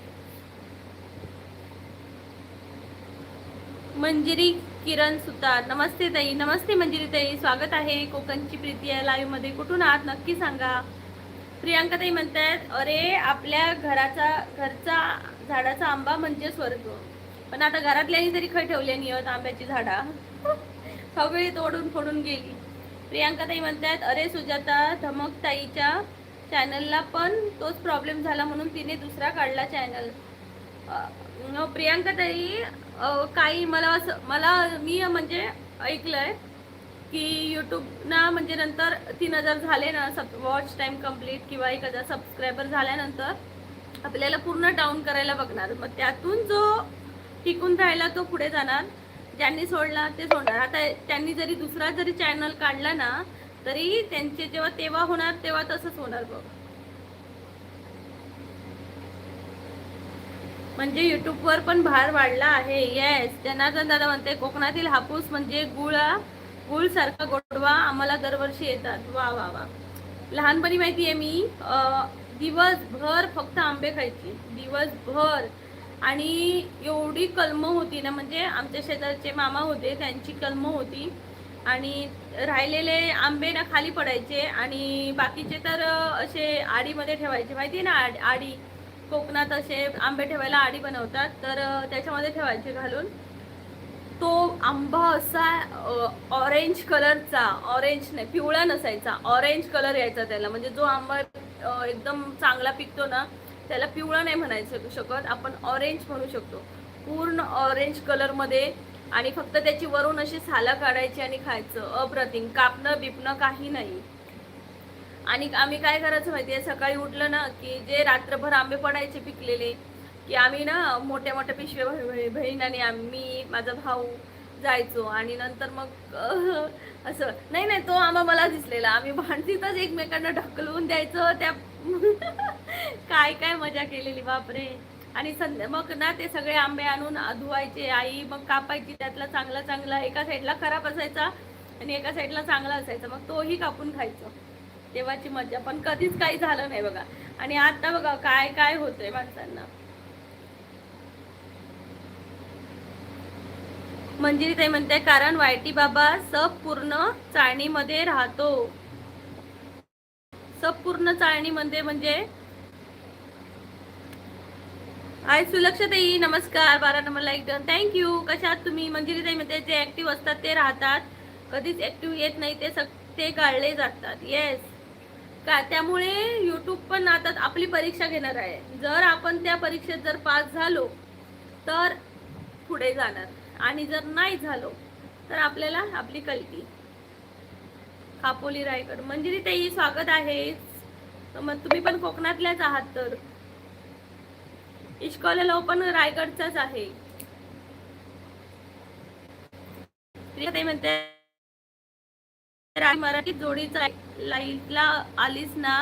मंजिरी किरण सुतार, नमस्ते ताई. नमस्ते मंजिरी ताई, स्वागत आहे कोकणची प्रीती या लाईव्ह मध्ये. कुठून आहात नक्की सांगा. प्रियांका ताई म्हणतायत अरे आपल्या घरचा झाडाचा आंबा म्हणजे स्वर्ग. पण आता घरातल्यानी तरी खै ठेवल्या नियत आंब्याची झाडा, सगळी तोडून फोडून गेली. प्रियांका ताई म्हणतायत अरे सुजाता धमक ताईच्या चॅनलला पण तोच प्रॉब्लेम झाला म्हणून तिने दुसरा काढला चॅनल. प्रियांका ताई काही मला मी म्हणजे ऐकलंय की यूट्यूब ना म्हणजे नंतर 3000 झाले ना वॉच टाइम कंप्लीट किंवा 1000 सबस्क्रायबर झाल्यानंतर आपल्याला पूर्ण डाऊन करायला बघणार. मग त्यातून जो टिकून राहिला तो पुढे जाणार, ज्यांनी सोडला ते सोडणार. आता त्यांनी जरी दुसरा जरी चॅनल काढला ना तरी त्यांचे जेव्हा तेव्हा होणार तेव्हा तसंच होणार बघ. म्हणजे यूट्यूबवर पण भार वाढला आहे. येस, जनार्दन दादा म्हणते कोकणातील हापूस म्हणजे गुळ सारखा गोडवा आम्हाला दरवर्षी येतात. वा वा वा. लहानपणी माहितीये मी दिवसभर फक्त आंबे खायची, दिवसभर. आणि एवढी कलम होती ना, म्हणजे आमच्या शेजारचे मामा होते त्यांची कलम होती आणि राहिलेले आंबे ना खाली पडायचे आणि बाकीचे तर असे आडीमध्ये ठेवायचे. माहिती ना आडी, कोकणात असे आंबे ठेवायला आडी बनवतात, तर त्याच्यामध्ये ठेवायचे घालून. तो आंबा असा ऑरेंज कलरचा, ऑरेंज नाही पिवळा नसायचा, ऑरेंज कलर यायचा त्याला. म्हणजे जो आंबा एकदम चांगला पिकतो ना त्याला पिवळा नाही म्हणायचं शकत आपण, ऑरेंज म्हणू शकतो. पूर्ण ऑरेंज कलरमध्ये. आणि फक्त त्याची वरून अशी साला काढायची आणि खायचं. अप्रतिम, कापणं बिपणं काही नाही. आणि आम्ही काय करायचं माहितीये, सकाळी उठलं ना की जे रात्रभर आंबे पडायचे पिकलेले की आम्ही ना मोठ्या मोठ्या पिशव्या बहीण आणि आम्ही माझा भाऊ जायचो. आणि नंतर मग असं नाही तो आंबा मला दिसलेला, आम्ही भांडतीतच एकमेकांना ढकलवून द्यायचं. त्या काय काय मजा केलेली बापरे. आणि मग ना ते सगळे आंबे आणून धुवायचे आई, मग कापायची, त्यातला चांगला चांगला एका साईडला खराब असायचा आणि एका साईडला चांगला असायचा, मग तोही कापून खायचं. तेव्हाची मजा. पण कधीच काही झालं नाही बघा. आणि आता बघा काय काय होतंय माणसांना. मंजिरी ताई म्हणते कारण वायटी बाबा सब पूर्ण चाळणीमध्ये राहतो. सब पूर्ण चाळणीमध्ये म्हणजे हाय सुलक्षा ताई, नमस्कार. 12 नंबर लाईक डन, थँक्यू. कशात तुम्ही? मंजिरी ताई म्हणते जे ऍक्टिव्ह असतात ते राहतात, कधीच ऍक्टिव्ह येत नाही ते काढले जातात. येस का, त्यामुळे यूट्यूब पण आता आपली परीक्षा घेणार आहे. जर आपण त्या परीक्षेत जर पास झालो तर पुढे जाणार, आणि जर नाही झालो तर आपल्याला आपली कलकी. खापोली रायगड. मंजिरी ताई स्वागत आहे. मग तुम्ही पण कोकणातल्याच आहात तर. इश्कॉलला पण रायगडचाच आहे. प्रिया म्हणते मराठीत जोडीचा लाईटला आलीस ना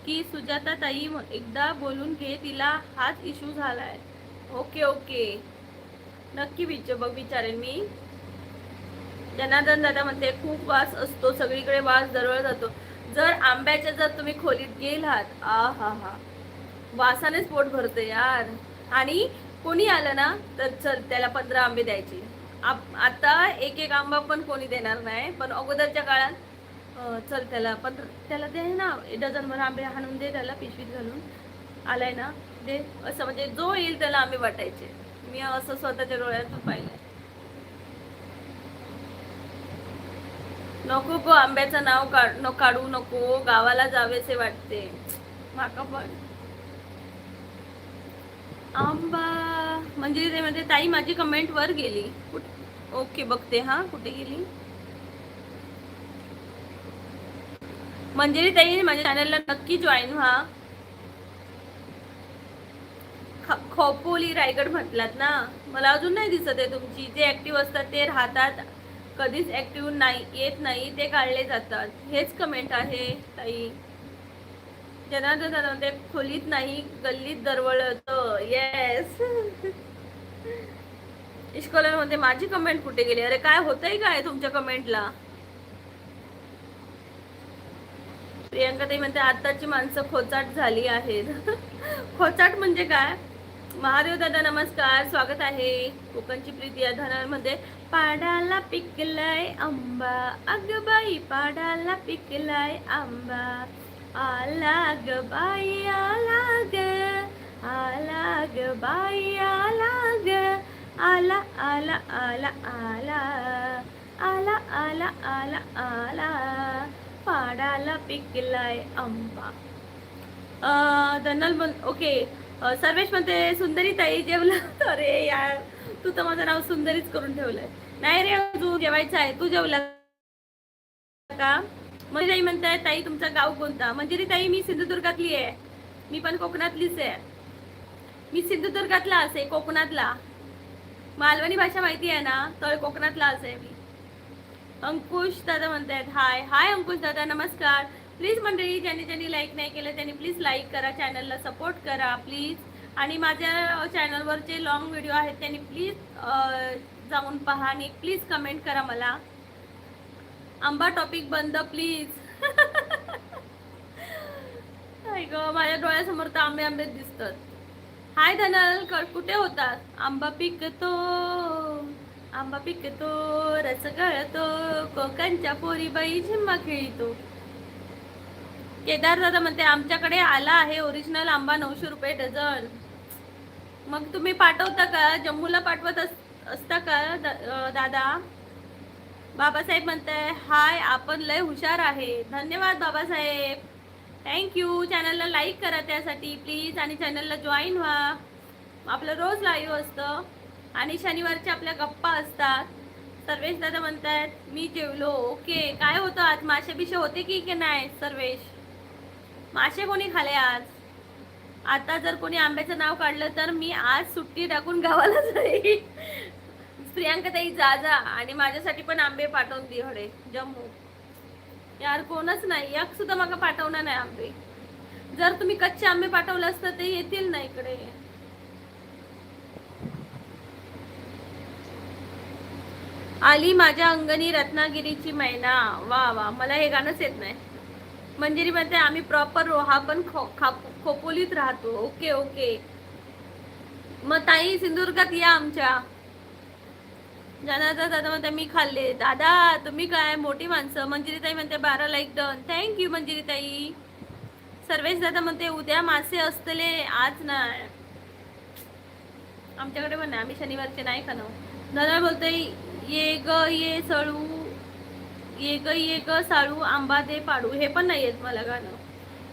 की सुजाता ताई एकदा बोलून घे, तिला हाच इश्यू झालाय. ओके ओके, नक्की विचारेन मी. जनार्दन दादा म्हणते खूप वास असतो सगळीकडे, वास दरवळ जातो. जर आंब्याच्या जर तुम्ही खोलीत गेलात, आ हा हा, वासानेच पोट भरते यार. आणि कोणी आलं ना तर चल त्याला 15 आंबे द्यायचे. आता एक एक आंबा पण कोणी देणार नाही, पण अगोदरच्या काळात चल त्याला दे ना, डझनभर आंबे हाणून दे त्याला पिशवीत घालून, आलाय ना दे, असं म्हणजे जो येईल त्याला आंबे वाटायचे. मी असं स्वतःच्या डोळ्यातून पाहिलंय. नको गो, आंब्याचं नाव काढू नको, गावाला जावेसे वाटते माका पण. आंबा म्हणजे ते म्हणजे ताई माझी कमेंट वर गेली. ओके बघते हा, कुठे गेली मंजिरी ताई. माझ्या चॅनलला नक्की जॉईन व्हा. खोपोली रायगड म्हटलात ना, मला अजून नाही दिसत आहे तुमची. जे ऍक्टिव्ह असतात ते राहतात, कधीच ऍक्टिव्ह नाही येत नाही ते काढले जातात. हेच कमेंट आहे ताई. जनार्दन म्हणते खोलीत नाही गल्लीत दरवळत. येस. इश्कॉलर म्हणते माझी कमेंट कुठे गेली? अरे काय होतंय काय तुमच्या कमेंटला? प्रियंका ताई म्हणते आताची माणसं खोचाट झाली आहेत. खोचाट म्हणजे काय? महादेव दादा नमस्कार, स्वागत आहे. कोकणची प्रीती या धनामध्ये पाडाला पिकलाय आंबा, अग बाई पाडाला पिकलाय आंबा, आला ग बाई आला ग, आला ग बाई आला ग, आला आला आला आला, आला आला आला आला, पाडाला पिकलाय आंबा. धनल ओके. सर्वेश म्हणते सुंदरी ताई जेवलं? अरे यार, तू तर माझं नाव सुंदरीच करून ठेवलंय. नाही रे, तू जेवायचं आहे. तू जेवला का? मंजिरी ताई म्हणताय ताई तुमचं गाव कोणता? मंजिरी ताई मी सिंधुदुर्गातली आहे. मी पण कोकणातलीच आहे. मी सिंधुदुर्गातला असे, कोकणातला. मालवणी भाषा माहिती आहे ना, तर कोकणातला असे मी. अंकुश दादा म्हणतायत हाय हाय. अंकुश दादा नमस्कार. प्लीज मंडळी, ज्यांनी लाईक नाही केलं त्यांनी प्लीज लाईक करा, चॅनलला सपोर्ट करा प्लीज. आणि माझ्या चॅनलवरचे लॉंग व्हिडिओ आहेत त्यांनी प्लीज जाऊन पहा आणि प्लीज कमेंट करा मला. आंबा टॉपिक बंद प्लीज. ग माझ्या डोळ्यासमोर तर आंबे आंबेच दिसतात. हाय धनल, कुठे होतात? आंबा पिकतो, आंबा पिकतो, रस गळतो, कोकणच्या पोरीबाई झिम्मा खेळतो. केदार दादा म्हणते आमच्याकडे आला आहे ओरिजिनल आंबा 900 रुपये डझन. मग तुम्ही पाठवता का? जम्मूला पाठवत असता का दादा? बाबासाहेब म्हणताय हाय, आपण लय हुशार आहे. धन्यवाद बाबासाहेब, थँक्यू. चॅनलला लाईक करा त्यासाठी प्लीज, आणि चॅनलला जॉईन व्हा. आपलं रोज लाईव्ह असतं आणि शनिवारच्या आपल्या गप्पा असतात. सर्वेश दादा म्हणतायत मी जेवलो. ओके, काय होतं आज? मासे बिशे होते की नाही सर्वेश? मासे कोणी खाले आज? आता जर कोणी आंब्याचं नाव काढलं तर मी आज सुट्टी टाकून गावाला जाईल. प्रियांका ताई जा आणि माझ्यासाठी पण आंबे पाठवून दे हडे जम्मू. यार कोणच नाही, एक सुद्धा मला पाठवणार नाही आंबे. जर तुम्ही कच्चे आंबे पाठवले असतं ते येतील ना इकडे. आली माझ्या अंगणी रत्नागिरीची मैना. वा वा, मला हे गाणंच येत नाही. मंजिरी म्हणते आम्ही प्रॉपर रोहा पण खोपोलीत राहतो. Okay okay. मग ताई सिंधुदुर्गात या आमच्या. दादा दादा म्हणते मी खाल्ले. दादा तुम्ही काय मोठी माणसं. मंजिरी ताई म्हणते 12 लाईक डन. थँक्यू मंजिरी ताई. सर्वेश दादा म्हणते उद्या मासे असतले आज नाही. आमच्याकडे पण नाही, आम्ही शनिवारचे नाही खाणं. दादा बोलते ये ग ये सळू, ये ग साळू आंबा दे पाडू. हे पण नाही येत मला गाणं.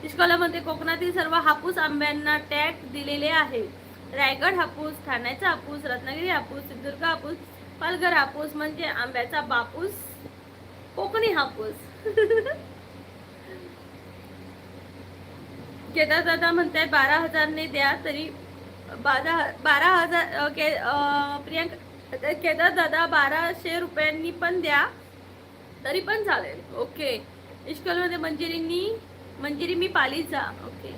निष्कला म्हणते कोकणातील सर्व हापूस आंब्यांना टॅग दिलेले आहे. रायगड हापूस, ठाण्याचा हापूस, रत्नागिरी हापूस, सिंधुदुर्ग हापूस, पालघर हापूस म्हणजे आंब्याचा बापूस, कोकणी हापूस. केदार दादा म्हणताय 12,000 ने द्या तरी 12,000. प्रियांका केदार दादा 1200 रुपयांनी पण द्या तरी पण चालेल. ओके. इश्कलमध्ये मंजिरी मी पालीचा. ओके.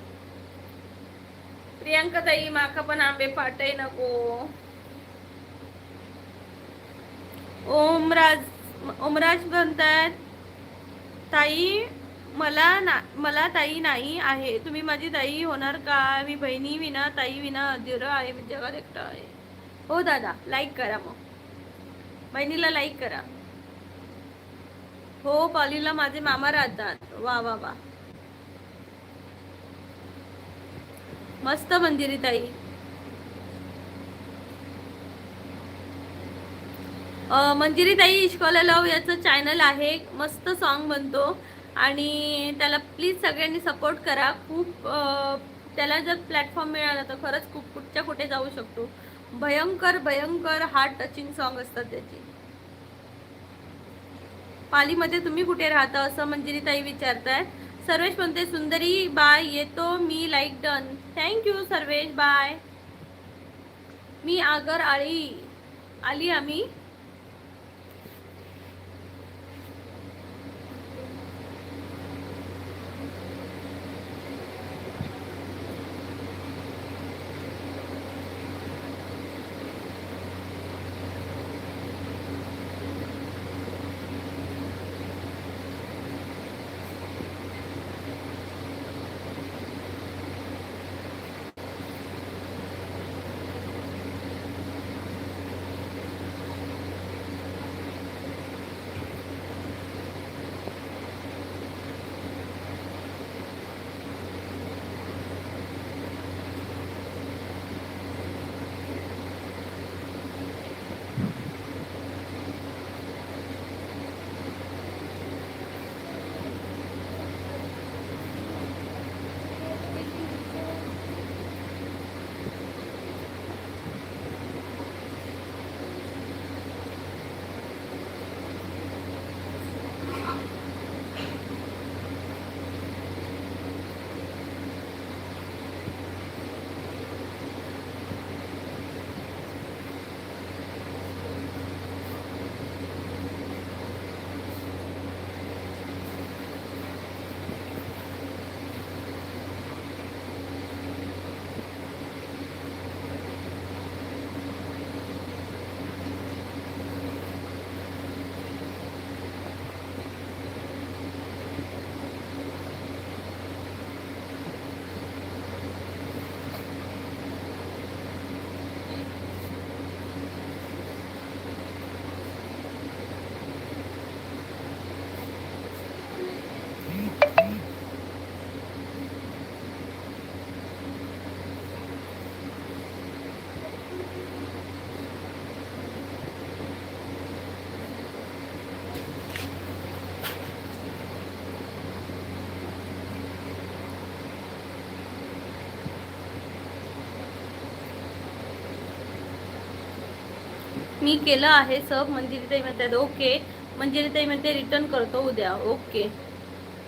प्रियांका ताई माका पण आंबे पाठय नको. ओमराज म्हणतात ताई मला ताई नाही आहे. तुम्ही माझी ताई होणार का. मी बहिणी विना ताई विना अधीर आहे, जगात एकटा आहे. हो दादा लाईक करा, मग बहिणीला लाईक करा. हो पॉलीला माझे मामा राहतात. वा वा वा, मस्त मंजिरी ताई. मंजिरी ताई इश्कॉला लव याचं चॅनल आहे, मस्त सॉन्ग बनतो आणि त्याला प्लीज सगळ्यांनी सपोर्ट करा. खूप त्याला जर प्लॅटफॉर्म मिळाला तर खरंच खूप कुठच्या कुठे जाऊ शकतो. भयंकर भयंकर हार्ट टचिंग सॉन्ग असतात त्याची. पालीमध्ये तुम्ही कुठे राहता असं मंजिरी ताई विचारताय. सर्वेश म्हणते सुंदरी बाय येतो मी like done. Thank you Sarvesh bye. मी आगर आली आम्ही. मी केलं आहे सब. मंजिरी ताई म्हणतात ओके. मंजिरी ताई म्हणते रिटर्न करतो उद्या. ओके.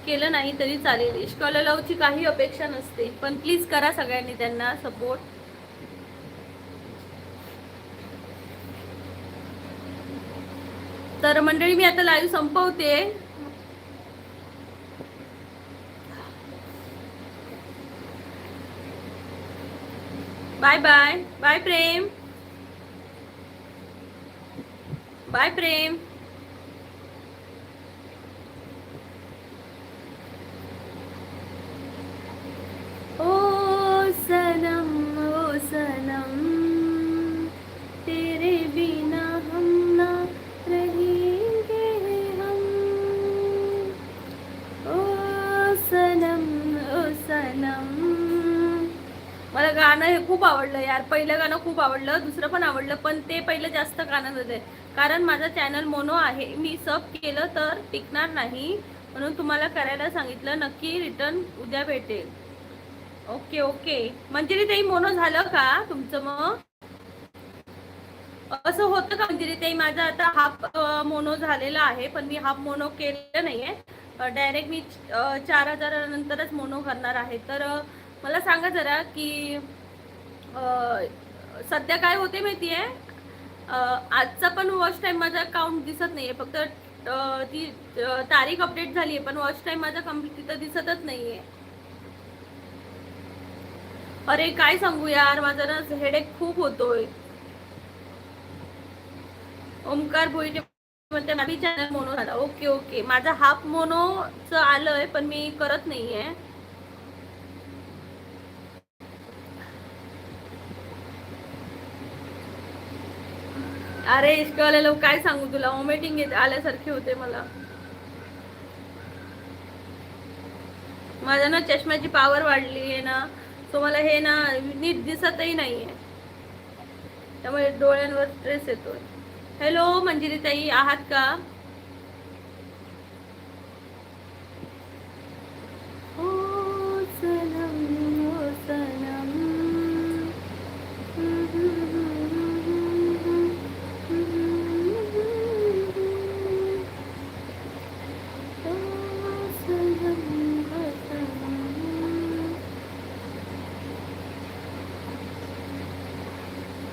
केलं नाही तरी चालेल. इश्कॉला लवची काही अपेक्षा नसते, पण प्लीज करा सगळ्यांनी त्यांना सपोर्ट. तर मंडळी मी आता लाईव्ह संपवते. बाय बाय बाय प्रेम. बाय प्रेम. ओ सनम ओ सनम तेरे बिना हम ना रहेंगे हम. ओ सनम ओ सनम. मला गाणं हे खूप आवडलं यार. पहिलं गाणं खूप आवडलं, दुसरं पण आवडलं, पण ते पहिलं जास्त गाणं होते. कारण माझा चॅनल मोनो आहे, मी सब केलं तर टिकणार नाही, म्हणून तुम्हाला करायला सांगितलं. नक्की रिटर्न उद्या भेटेल. Okay okay. मंजिरी ताई मोनो झालं का तुमचं? मग असं होतं का मंजिरी ताई? माझा आता हाफ मोनो झालेला आहे, पण मी हाफ मोनो केलेलं नाहीये. डायरेक्ट मी 4,000 नंतरच मोनो करणार आहे. तर मला सांगा जरा की सध्या काय होते माहितीये, आजचा पण वॉच टाइम माझा काउंट दिसत नाहीये. फक्त ती तारीख अपडेट झालीये, पण वॉच टाइम माझा कम्प्लीट तिथं दिसतच नाहीये. अरे काय सांगू यार, माझा ना हेडेक खूप होतोय. ओमकार भोईटे म्हणते माझी चॅनल मोनो झाला. Okay okay. माझा हाफ मोनोच आलंय, पण मी करत नाहीये. अरे इश्कवाले लोक काय सांगू तुला, वॉमिटिंग आल्यासारखे होते मला. माझ्या ना चष्म्याची पावर वाढली आहे ना, सो मला हे ना नीट दिसतही नाहीये, त्यामुळे डोळ्यांवर स्ट्रेस येतोय. हॅलो मंजिरी ताई, आहात का? ओ सनम ओ सनम.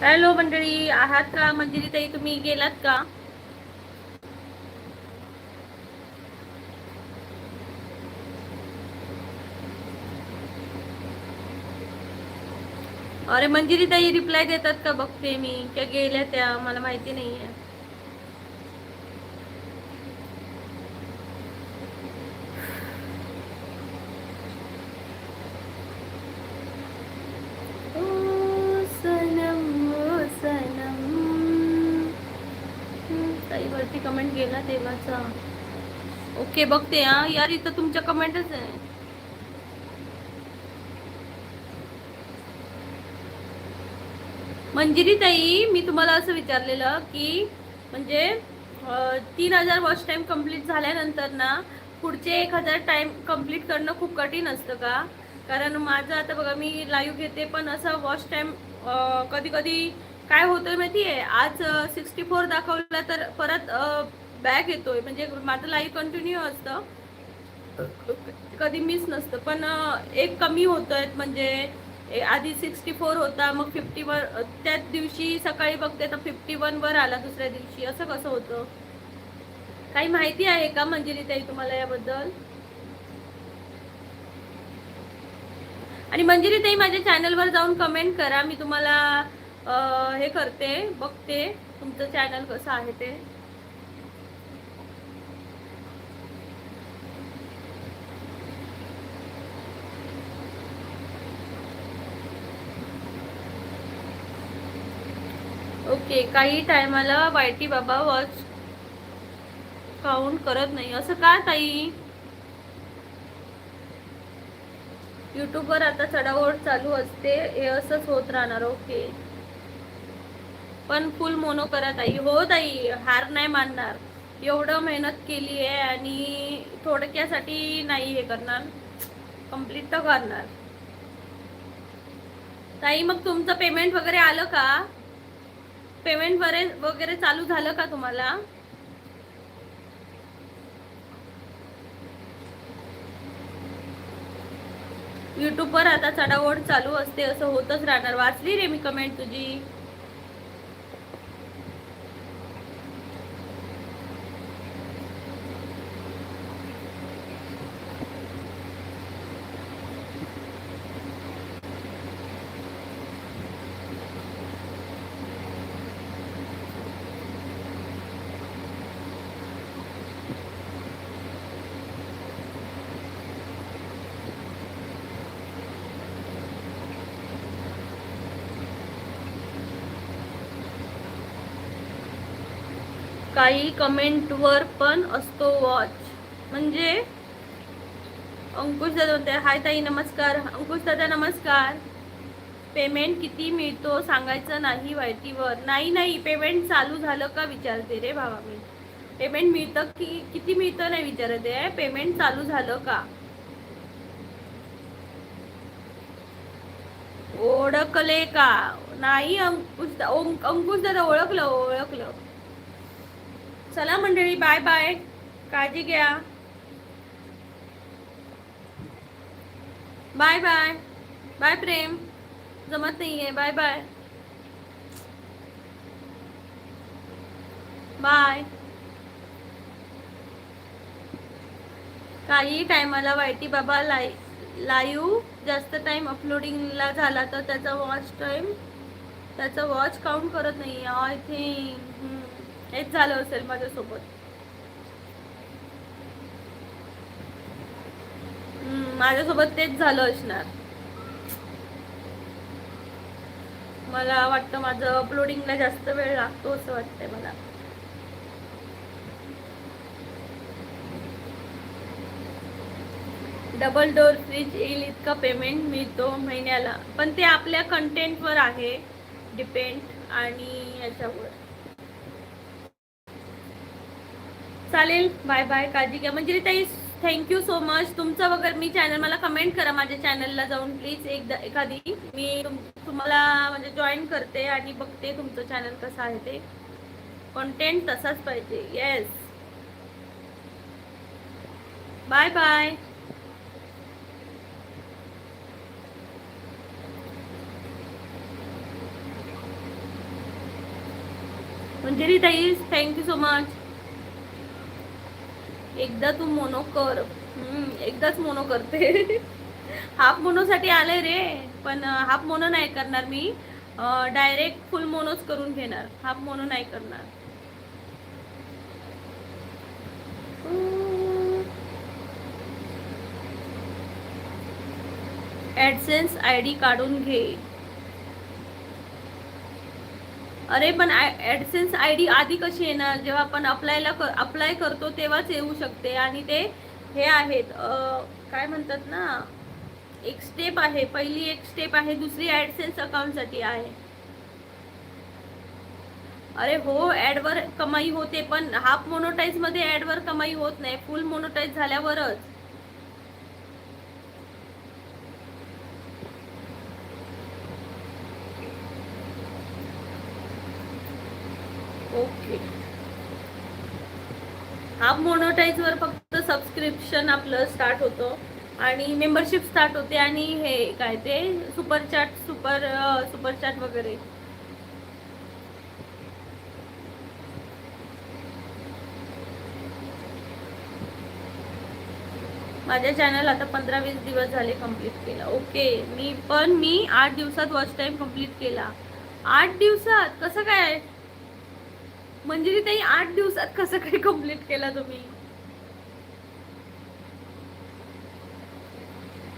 हॅलो मंडळी, आहात का? मंजिरी ताई तुम्ही गेलात का? अरे मंजिरी ताई रिप्लाय देतात का बघते मी, त्या गेल्या त्या, मला माहिती नाहीये. ताई वरती कमेंट गेला तेव्हाचा. ओके बघते हा यार, इथं तुमच्या कमेंटच आहे. मंजिरी ताई, मी तुम्हाला असं विचारलेलं की म्हणजे 3,000 वॉच टाइम कंप्लीट झाल्यानंतर ना पुढचे 1,000 टाइम कंप्लीट करणं खूप कठीण असतं का? कारण माझं आता बघा, मी लाईव्ह घेते, पण असं वॉच टाइम कधी कधी काय होतंय माहितीये, आज 64 दाखवला तर परत बॅक येतोय. म्हणजे माझं लाईव्ह कंटिन्यू असतं, कधी मिस नसतं, पण एक कमी होतोय. म्हणजे आधी 64 होता, मग 51, त्याच दिवशी सकाळी बघते तर 51 वर आला दुसऱ्या दिवशी. असं कसं होतं? काही माहिती आहे का मंजिरी ताई तुम्हाला याबद्दल? आणि मंजिरी ताई माझ्या चॅनलवर जाऊन कमेंट करा, मी तुम्हाला हे करते, बघते तुमचं चॅनल कसं आहे ते. ओके. काही टायमाला वायटी बाबा वॉच काउंट करत नाही, असं का ताई? यूट्यूबवर आता चढाओढ चालू असते, हे असंच होत राहणार. ओके. पण फुल मोनो करा ताई. हो ताई, हार नाही मानणार. एवढं मेहनत केली आहे आणि थोडक्यासाठी नाही हे करणार, कंप्लीट तर करणार. ताई मग तुमचं पेमेंट वगैरे आलं का? पेमेंट वगैरे चालू झालं का तुम्हाला? यूट्यूबवर आता चढाओढ चालू असते, असं होतच राहणार. वाचली रे मी कमेंट तुझी. काही कमेंटवर पण असतो वॉच. म्हणजे अंकुश दादा म्हणते हाय ताई नमस्कार. अंकुश दादा नमस्कार. पेमेंट किती मिळतो सांगायचं नाही वायटीवर. नाही पेमेंट चालू झालं का विचारते रे बाबा मी. पेमेंट मिळतं की किती मिळतं नाही विचारते, पेमेंट चालू झालं का. ओळखले का नाही अंकुश दादा ओळखलं. चला मंडळी बाय बाय, काळजी घ्या. बाय बाय बाय प्रेम, जमत नाहीये. Bye bye bye. काही टायमाला वायटी बाबा लाईव्ह जास्त टाइम अपलोडिंगला झाला तर त्याचा वॉच काउंट करत नाही. आय थिंक हेच झालं असेल माझ्यासोबत. माझ्यासोबत तेच झालं असणार. मला वाटतं माझं अपलोडिंगला जास्त वेळ लागतो असं वाटतंय मला. डबल डोर फ्रीज येईल इतका पेमेंट मिळतो महिन्याला, पण ते आपल्या कंटेंटवर आहे डिपेंड आणि याच्यावर. चालेल बाय बाय, काळजी घ्या. म्हणजे ताई थँक्यू सो मच. तुमचं वगैरे मी चॅनल मला कमेंट करा माझ्या चॅनलला जाऊन प्लीज एकदा एखादी. मी तुम्हाला म्हणजे जॉईन करते आणि बघते तुमचं चॅनल कसं आहे ते. कंटेंट तसाच पाहिजे. Yes bye bye. मंजिरी ताई थँक्यू सो मच. एकदा तू मोनो कर. एकदाच मोनो करते. हाफ मोनोसाठी आले रे, पण हाफ मोनो नाही करणार मी. डायरेक्ट फुल मोनोच करून घेणार. हाफ मोनो नाही करणार. ॲडसेन्स आयडी काढून घे. अरे पण ॲडसेन्स आयडी आधी कशी येणार, जेव्हा आपण अप्लाय करतो तेव्हाच येऊ शकते. आणि ते हे आहेत काय म्हणतात ना, एक स्टेप आहे. पहिली एक स्टेप आहे, दुसरी ॲडसेन्स अकाउंटसाठी आहे. अरे हो ॲडवर कमाई होते, पण हाफ मोनोटाईज मध्ये ॲडवर कमाई होत नाही, फुल मोनोटाईज झाल्यावरच. ओके. हाफ मोनोटाईज वर फक्त सबस्क्रिप्शन आपलं स्टार्ट होतं आणि मेंबरशिप स्टार्ट होते आणि हे काय ते सुपर चॅट वगैरे. माझ्या चॅनल आता 15-20 दिवस झाले कंप्लीट केला. ओके मी 8 दिवसात वॉच टाइम कंप्लीट केला. 8 दिवसात कसं काय मंजिरी ताई, 8 दिवसात कसं काय कंप्लीट केला तुम्ही.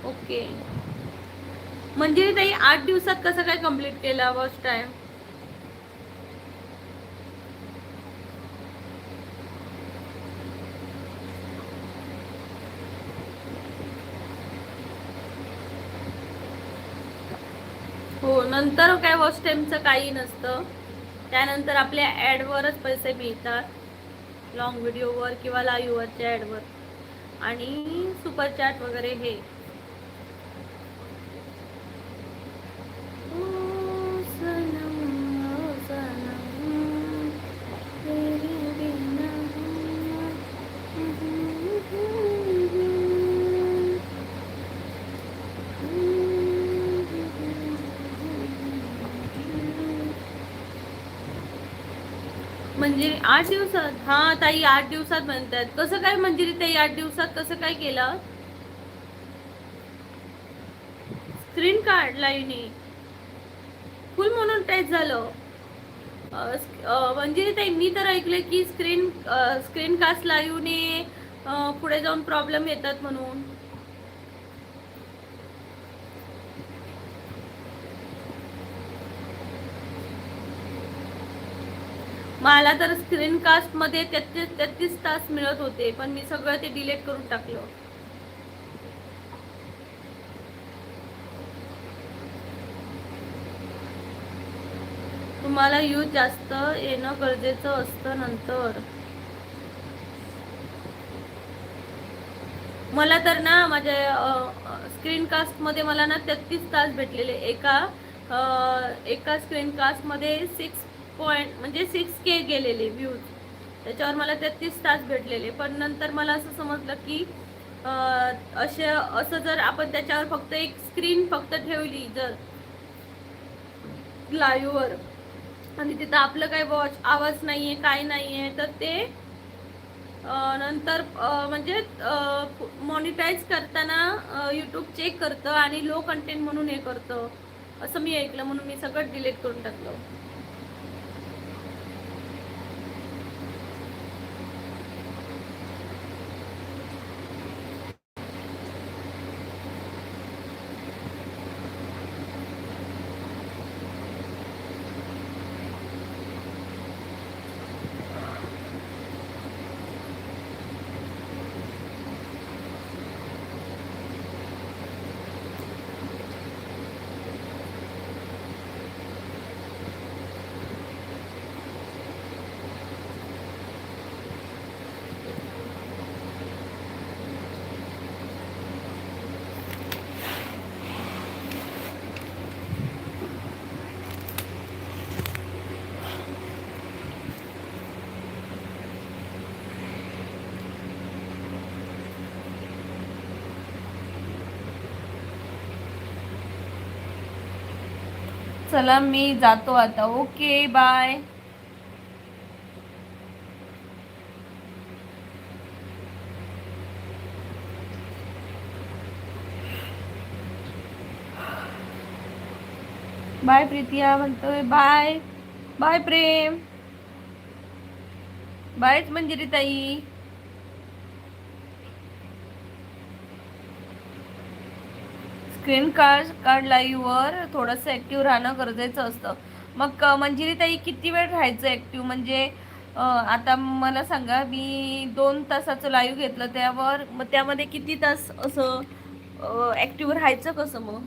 ओके मंजिरी ताई 8 दिवसात कसं काय कंप्लीट केला वॉच टाइम. हो नंतर काय वॉच टाइमचं काही नसतं. त्यानंतर आपल्या ॲडवरच पैसे मिळतात, लॉंग व्हिडिओवर किंवा लाईव्हवरच्या ॲडवर आणि सुपर चॅट वगैरे हे. म्हणजे 8 दिवसात. हा ताई 8 दिवसात म्हणतात. कसं काय मंजिरी ताई 8 दिवसात कसं काय केलं. स्क्रीन कार्ड लाईव्हने फुल मोनोटाईज झालं. मंजिरी ताई मी तर ऐकलं की स्क्रीन कास्ट लाईव्हने पुढे जाऊन प्रॉब्लेम येतात म्हणून. मला तर स्क्रीन कास्ट मध्ये 33 तास मिळत होते, पण मी सगळं ते डिलीट करून टाकलं. तुम्हाला यूज जास्त येणं गरजेचं असतं नंतर. मला तर ना माझ्या स्क्रीन कास्ट मध्ये मला ना 33 तास भेटलेले एका स्क्रीन कास्ट मध्ये 6 म्हणजे 6K गेलेले व्ह्यूज. त्याच्यावर मला 33 तास भेटलेले. पण नंतर मला असं समजलं की असं जर आपण त्याच्यावर फक्त एक स्क्रीन फक्त ठेवली जर लाईव्ह वर, आणि तिथं आपलं काही आवाज नाहीये काय नाहीये, तर ते नंतर म्हणजे मॉनिटाईज करताना यूट्यूब चेक करतं आणि लो कंटेंट म्हणून हे करतं, असं मी ऐकलं. म्हणून मी सगळं डिलीट करून टाकलं. चला मी जातो आता. Okay bye. बाय प्रीतिया म्हणतोय. बाय बाय प्रेम. बायच मंजिरी ताई. स्क्रीन कार्ड लाईव्ह वर थोडंसं ऍक्टिव्ह राहणं गरजेचं असतं. मग मंजिरी ताई किती वेळ राहायचं ऍक्टिव्ह? म्हणजे आता मला सांगा, मी 2 तासाचं लाईव्ह घेतलं त्यावर, मग त्यामध्ये किती तास असं ऍक्टिव्ह राहायचं कसं मग?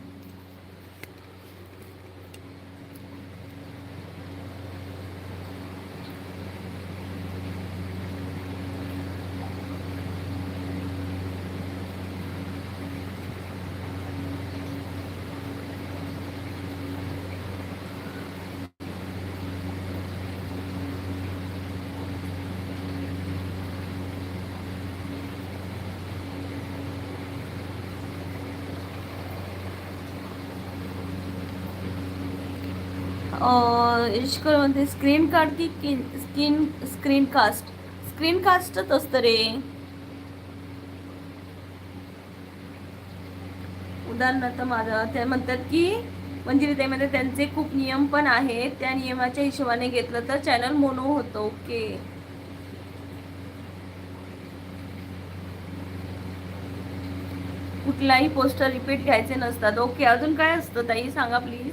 इश्कर म्हणते स्क्रीन कार्ड की स्क्रीन कास्ट? स्क्रीन कास्टच असतं रे. उदाहरणार्थ माझं ते म्हणतात की म्हणजे त्यामध्ये त्यांचे खूप नियम पण आहेत, त्या नियमाच्या हिशोबाने घेतलं तर चॅनल मोनो होतं. ओके. कुठलाही पोस्टर रिपीट घ्यायचे नसतात. ओके. अजून काय असतं ताई, सांगा प्लीज.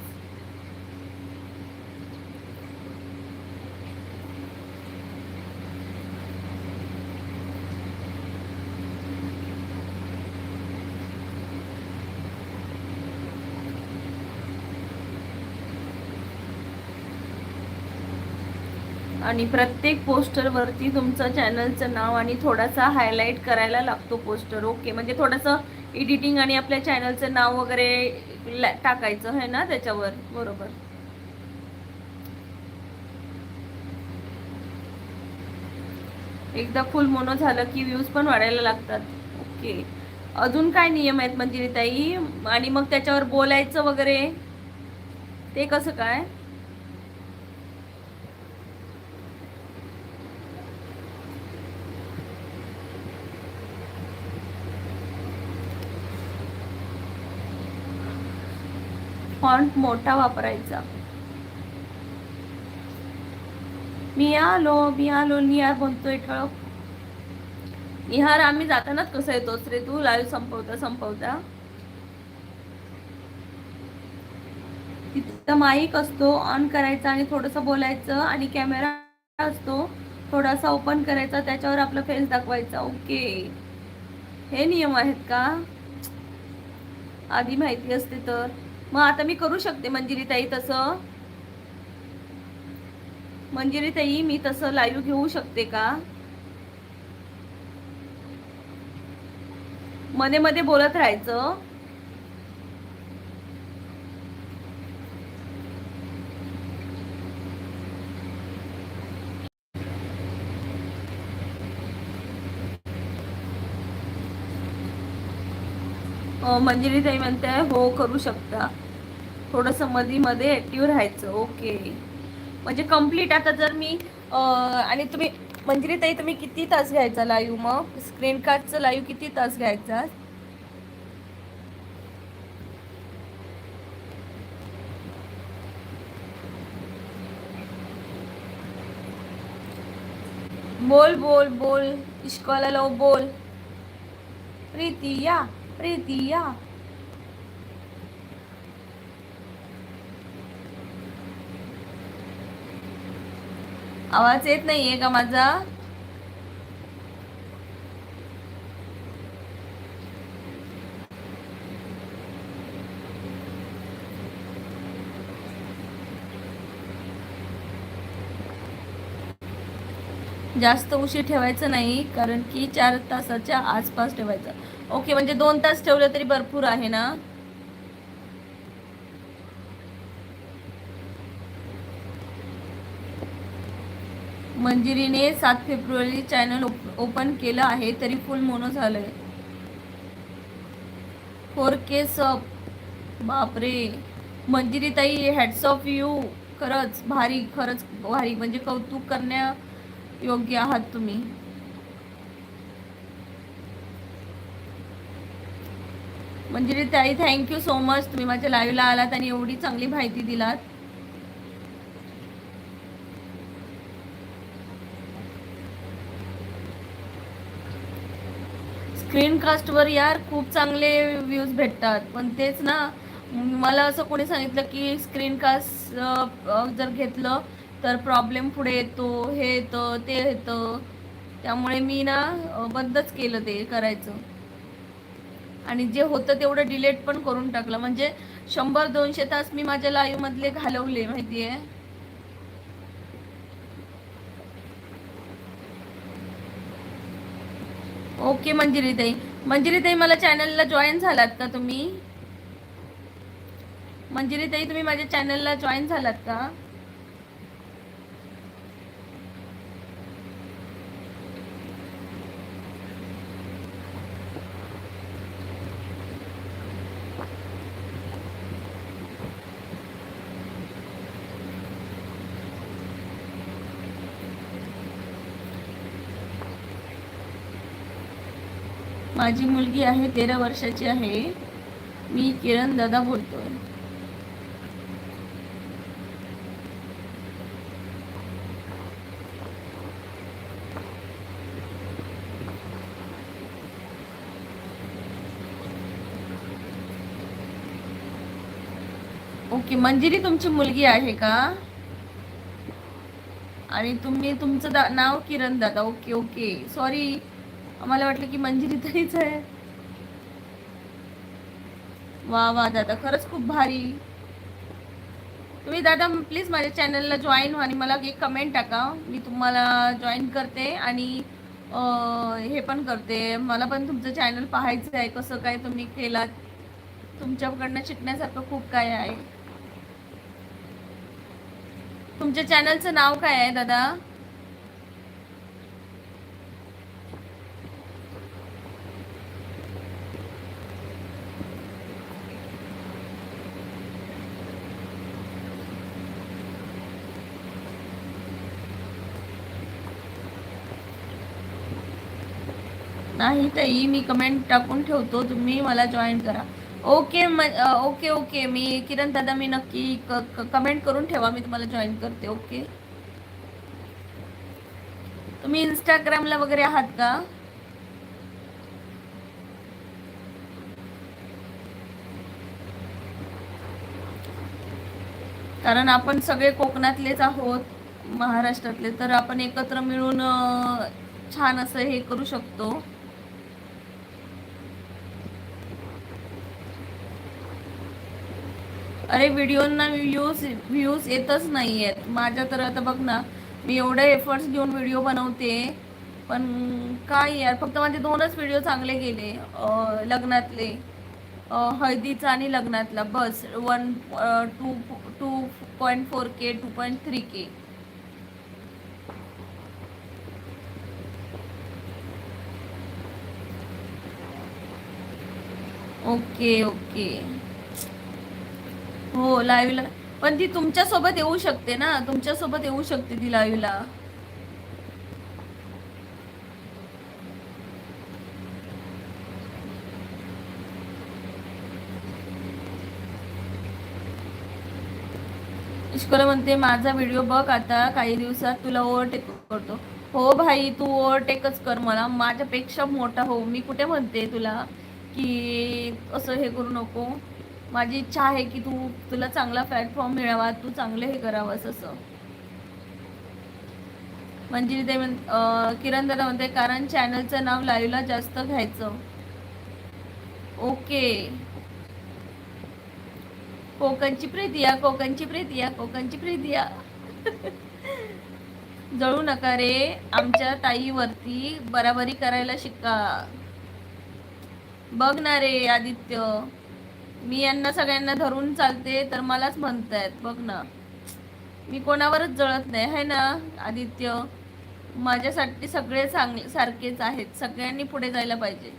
आणि प्रत्येक पोस्टरवरती तुमचं चॅनलचं नाव आणि थोडासा हायलाईट करायला लागतो पोस्टर. ओके. म्हणजे थोडंसं एडिटिंग आणि आपल्या चॅनलचं नाव वगैरे टाकायचं आहे ना त्याच्यावर. बरोबर. एकदा फुल मोनो झालं की व्ह्यूज पण वाढायला लागतात. ओके. अजून काय नियम आहेत मंजिरी ताई? आणि मग त्याच्यावर बोलायचं वगैरे ते कसं काय? फॉन्ट मोठा वापरायचा. मी आलो निहार बोलतोय ठळक. निहार आम्ही जातानाच कसं येतोस रे तू लाईव्ह संपवता. तिथं माईक असतो, ऑन करायचा आणि थोडंसं बोलायचं आणि कॅमेरा असतो, थोडासा ओपन करायचा, त्याच्यावर आपला फेस दाखवायचा. ओके, हे नियम आहेत का? आधी माहिती असते तर. मग आता मी करू शकते मंजिरी ताई तसं? मंजिरी ताई मी तसं लाईव्ह घेऊ शकते का? मध्ये मध्ये बोलत राहायचं. मंजिरी ताई म्हणते हो करू शकता, थोडंसं मध्ये मध्ये ऍक्टिव्ह राहायचं. ओके, म्हणजे कम्प्लीट आता जर मी आणि तुम्ही मंजिरी ताई तुम्ही किती तास घ्यायचा लाईव्ह? मग स्क्रीन कार्डचं लाईव्ह किती तास घ्यायचा? बोल बोल बोल, इश्कवाला लो बोल. प्रीती या, प्रीती या. आवाज येत नाहीये का माझा? जास्त उशीर ठेवायचं नाही, कारण की 4 तासाच्या आसपास ठेवायचं. ओके, म्हणजे 2 तास ठेवलं तरी भरपूर आहे ना? मंजिरीने 7 फेब्रुवारी चॅनल ओपन केलं आहे, तरी फुल मोनो झालंय. 4K सब, बापरे. मंजिरी ताई हॅट्स ऑफ यू, खरंच भारी, खरंच भारी, म्हणजे कौतुक करण्या योग्य आहात तुम्ही. मंजिरी ताई थँक्यू सो मच, तुम्ही माझ्या लाईव्हला आलात आणि एवढी चांगली माहिती दिलात. स्क्रीनकास्टवर यार खूप चांगले व्ह्यूज भेटतात, पण तेच ना, मला असं कोणी सांगितलं की स्क्रीनकास्ट जर घेतलं तर प्रॉब्लेम पुढे येतो, हे येतं ते येतं, त्यामुळे मी ना बंदच केलं ते करायचं. आणि जे होतं तेवढं डिलीट पण करून टाकलं. म्हणजे 100-200 तास मी माझ्या लाईव्ह मधले घालवले माहितीये. ओके मंजिरी ताई, मंजिरी ताई मला चॅनलला जॉईन झालात का तुम्ही? मंजिरी ताई तुम्ही माझ्या चॅनलला जॉईन झालात का? माझी मुलगी आहे 13 वर्षाची आहे. मी किरण दादा बोलतोय. ओके, मंजिरी तुमची मुलगी आहे का? आणि तुम्ही तुमचं नाव किरण दादा. ओके ओके, सॉरी, आम्हाला वाटलं की मंजिरी तरीच आहे. वा वा दादा, खरंच खूप भारी. तुम्ही दादा प्लीज माझ्या चॅनलला जॉईन व्हा आणि मला एक कमेंट टाका, मी तुम्हाला जॉईन करते आणि हे पण करते. मला पण तुमचं चॅनल पाहायचं आहे, कसं काय तुम्ही केलात. तुमच्याकडनं शिकण्यासारखं खूप काय आहे. तुमच्या चॅनलचं नाव काय आहे दादा? नाही ताई, मी कमेंट टाकून ठेवतो, तुम्ही मला जॉईन करा. ओके ओके ओके, मी किरण दादा मी नक्की कमेंट करून ठेवा, मी तुम्हाला जॉईन करते. ओके, तुम्ही इंस्टाग्रामला वगैरे आहात का? कारण आपण सगळे कोकणातलेच आहोत. महाराष्ट्रातले, तर आपण एकत्र मिळून छान असं हे करू शकतो. अरे व्हिडिओना व्ह्यूज येतच नाही आहेत माझ्या तर. आता बघ ना, मी एवढे एफर्ट्स घेऊन व्हिडिओ बनवते, पण काय यार, फक्त माझे 2च व्हिडिओ चांगले गेले. लग्नातले, हळदीचा आणि लग्नातला, बस. 2.4K, 2.3K. Okay okay. हो लाईव्हला, पण ती तुमच्या सोबत येऊ शकते ना, तुमच्या सोबत येऊ शकते ती लाईव्हला. इश्कोला म्हणते माझा व्हिडिओ बघ आता, काही दिवसात तुला ओव्हरटेक करतो. हो भाई, तू ओव्हरटेकच कर मला, माझ्यापेक्षा मोठा हो. मी कुठे म्हणते तुला की असं हे करू नको. माझी इच्छा आहे की तुला चांगला प्लॅटफॉर्म मिळावा, तू चांगलं हे करावंस असं. म्हणजे ते किरण दादा म्हणते कारण चॅनलचं नाव लाईव्हला जास्त घ्यायचं. ओके. कोकणची प्रीतिया, कोकणची प्रीतिया, कोकणची प्रीतिया. जळू नका रे आमच्या ताईवरती, बराबरी करायला शिका. बघ ना रे आदित्य, मी यांना सगळ्यांना धरून चालते तर मलाच म्हणतायत. बघ ना, मी कोणावरच जळत नाही है ना आदित्य. माझ्यासाठी सगळे चांगले सारखेच आहेत, सगळ्यांनी पुढे जायला पाहिजे.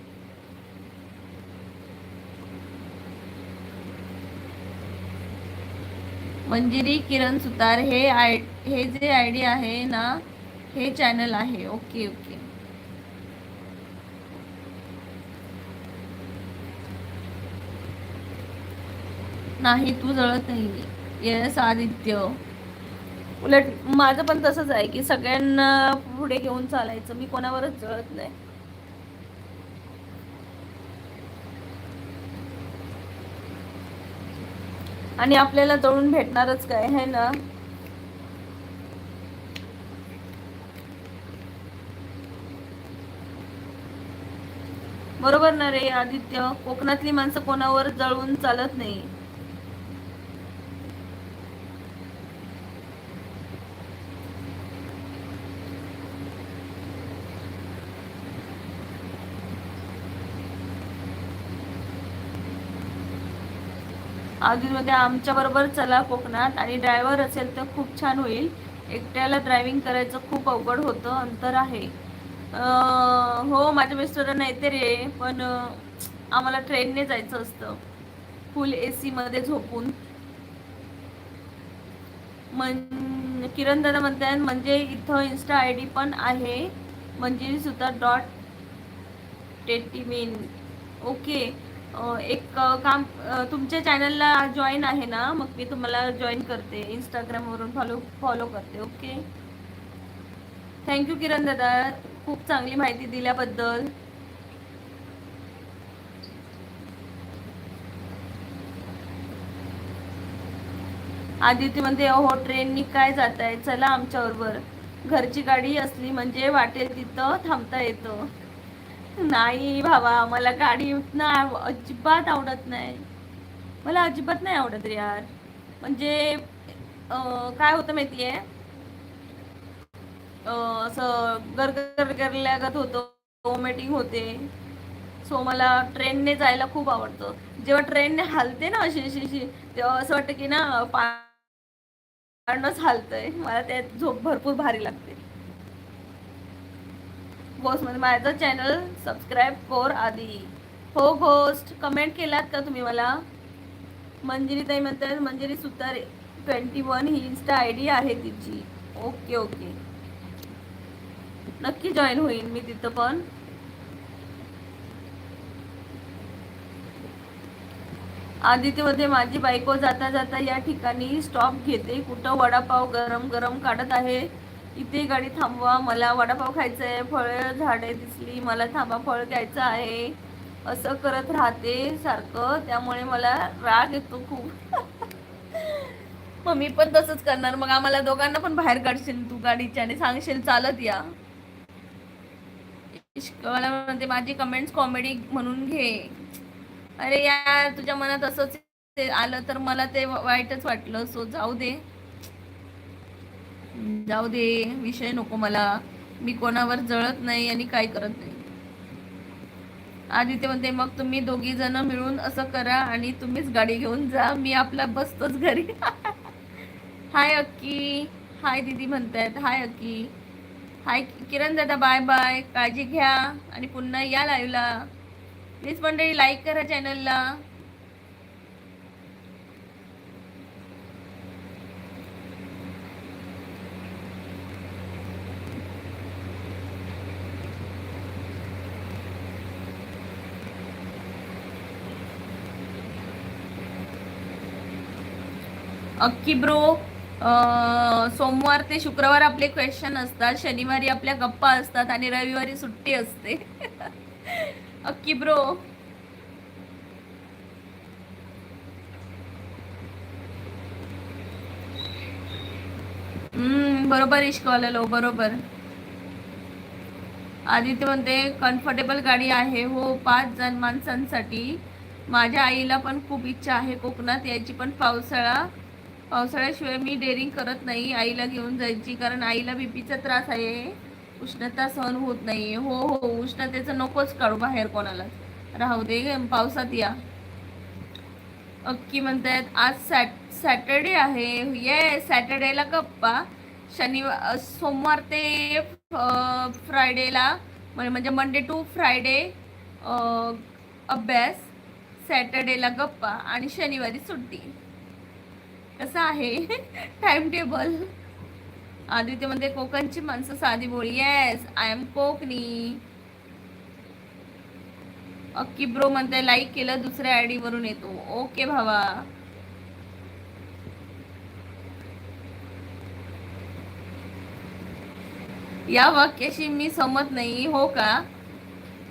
मंजिरी किरण सुतार, हे जे आयडी आहे ना, हे चॅनल आहे. Okay okay. नाही तू जळत नाही. येस आदित्य, उलट माझं पण तसंच आहे की सगळ्यांना पुढे घेऊन चालायचं, मी कोणावरच जळत नाही. आणि आपल्याला जळून भेटणारच काय है ना. बरोबर ना रे आदित्य, कोकणातली माणसं कोणावर जळून चालत नाही. आधीमध्ये आमच्या बरोबर चला कोकणात, आणि ड्रायव्हर असेल तर खूप छान होईल. एकट्याला ड्रायव्हिंग करायचं खूप अवघड होतं, अंतर आहे. हो माझ्या मिस्टरांना येते रे, पण आम्हाला ट्रेनने जायचं असतं, फुल AC मध्ये झोपून. किरण दादा म्हणतात म्हणजे इथं इन्स्टा ID पण आहे, म्हणजे सुद्धा .टेटीमीन. ओके. एक काम, तुमच्या चॅनलला जॉईन आहे ना, मग मी तुम्हाला जॉईन करते, इंस्टाग्रामवरून फॉलो करते. ओके. थँक्यू किरण दादा, खूप चांगली माहिती दिल्याबद्दल. आदित्य म्हणते अहो ट्रेननी काय जात आहे, चला आमच्याबरोबर. घरची गाडी असली म्हणजे वाटेल तिथं थांबता येतं. नाही भावा, मला गाडी ना अजिबात आवडत नाही, मला अजिबात नाही आवडत रे यार. म्हणजे काय होतं माहितीये, असं गरगर गरल्यागत होतं, वॉमिटिंग होते. सो मला ट्रेनने जायला खूप आवडतं. जेव्हा ट्रेनने हालते ना अशी अशी अशी, तेव्हा असं वाटतं की ना पारणच हालतंय, मला त्यात झोप भरपूर भारी लागते. घोस्ट मध्ये माझं चॅनल सबस्क्राईब कर आधी. हो घोस्ट, कमेंट केलात का तुम्ही मला? मंजिरी ताई म्हणतात मंजिरी सुतार 21 ही इन्स्टा ID आहे तिची. ओके ओके, नक्की जॉईन होईल मी तिथं पण. आदित्यमध्ये माझी बायको जाता जाता या ठिकाणी स्टॉप घेते, कुठं वडापाव गरम गरम काढत आहे, इथे गाडी थांबवा, मला वडापाव खायचा आहे, फळ झाडे दिसली, मला थांबा फळ घ्यायचं आहे, असं करत राहते सारखं, त्यामुळे मला राग येतो खूप. मग मी पण तसंच करणार. मग आम्हाला दोघांना पण बाहेर काढशील तू गाडीच्या आणि सांगशील चालत या. इश्कवाला म्हणते माझी कमेंट्स कॉमेडी म्हणून घे. अरे यार तुझ्या मनात असंच आलं तर मला ते वाईटच वाटलं. सो जाऊ दे, जाऊ दे, विषय नको मला. मी कोणावर जळत नाही आणि काय करत नाही. आदित्य म्हणते मग तुम्ही दोघी जण मिळून असं करा आणि तुम्हीच गाडी घेऊन जा, मी आपला बसतोच घरी. हाय अक्की, हाय दीदी म्हणतायत. हाय अक्की, हाय किरण दादा, बाय बाय, काळजी घ्या आणि पुन्हा या लाईव्हला. प्लीज मंडळी लाईक करा चॅनलला. अक्की ब्रो, सोमवार ते शुक्रवार आपले क्वेश्चन असतात, शनिवारी आपल्या गप्पा असतात आणि रविवारी सुट्टी असते. अक्की ब्रो, बरोबर इश्कवालेलो, बरोबर. आदित्य म्हणते कम्फर्टेबल गाडी आहे हो 5 जण माणसांसाठी. माझ्या आईला पण खूप इच्छा आहे कोकणात यायची, पण पावसाळ्याशिवाय मी डेअरिंग करत नाही आईला घेऊन जायची, कारण आईला बीपीचा त्रास आहे, उष्णता सहन होत नाही. हो हो, उष्णतेचं नकोच काढू बाहेर कोणाला, राहू दे, पावसात या. अक्की म्हणतायत आज सॅटर्डे आहे. ये सॅटर्डेला गप्पा, सोमवार ते फ्रायडेला, म्हणजे मंडे टू फ्रायडे अभ्यास, सॅटर्डेला गप्पा आणि शनिवारी सुट्टी. कसं आहे टाइम टेबल? आदित्य म्हणते कोकणची माणसं साधी बोळी. Yes, I am Konkani. Akki bro म्हणते लाईक केलं दुसऱ्या आयडी वरून येतो. ओके भावा. या वाक्याशी मी सहमत नाही. हो का?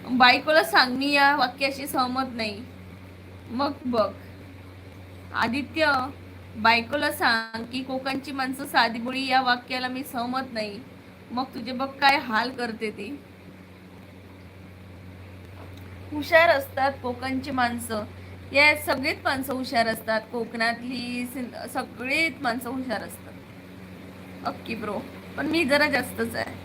बायकोला सांग मी या वाक्याशी सहमत नाही. मग बघ आदित्य, बायकोला सांग की कोकणची माणसं साधी बोळी या वाक्याला मी सहमत नाही. मग तुझे बघ काय हाल करते ती. हुशार असतात कोकणची माणसं. या सगळीच माणसं हुशार असतात, कोकणातली सगळीच माणसं हुशार असतात. अक्की ब्रो, पण मी जरा जास्तच आहे.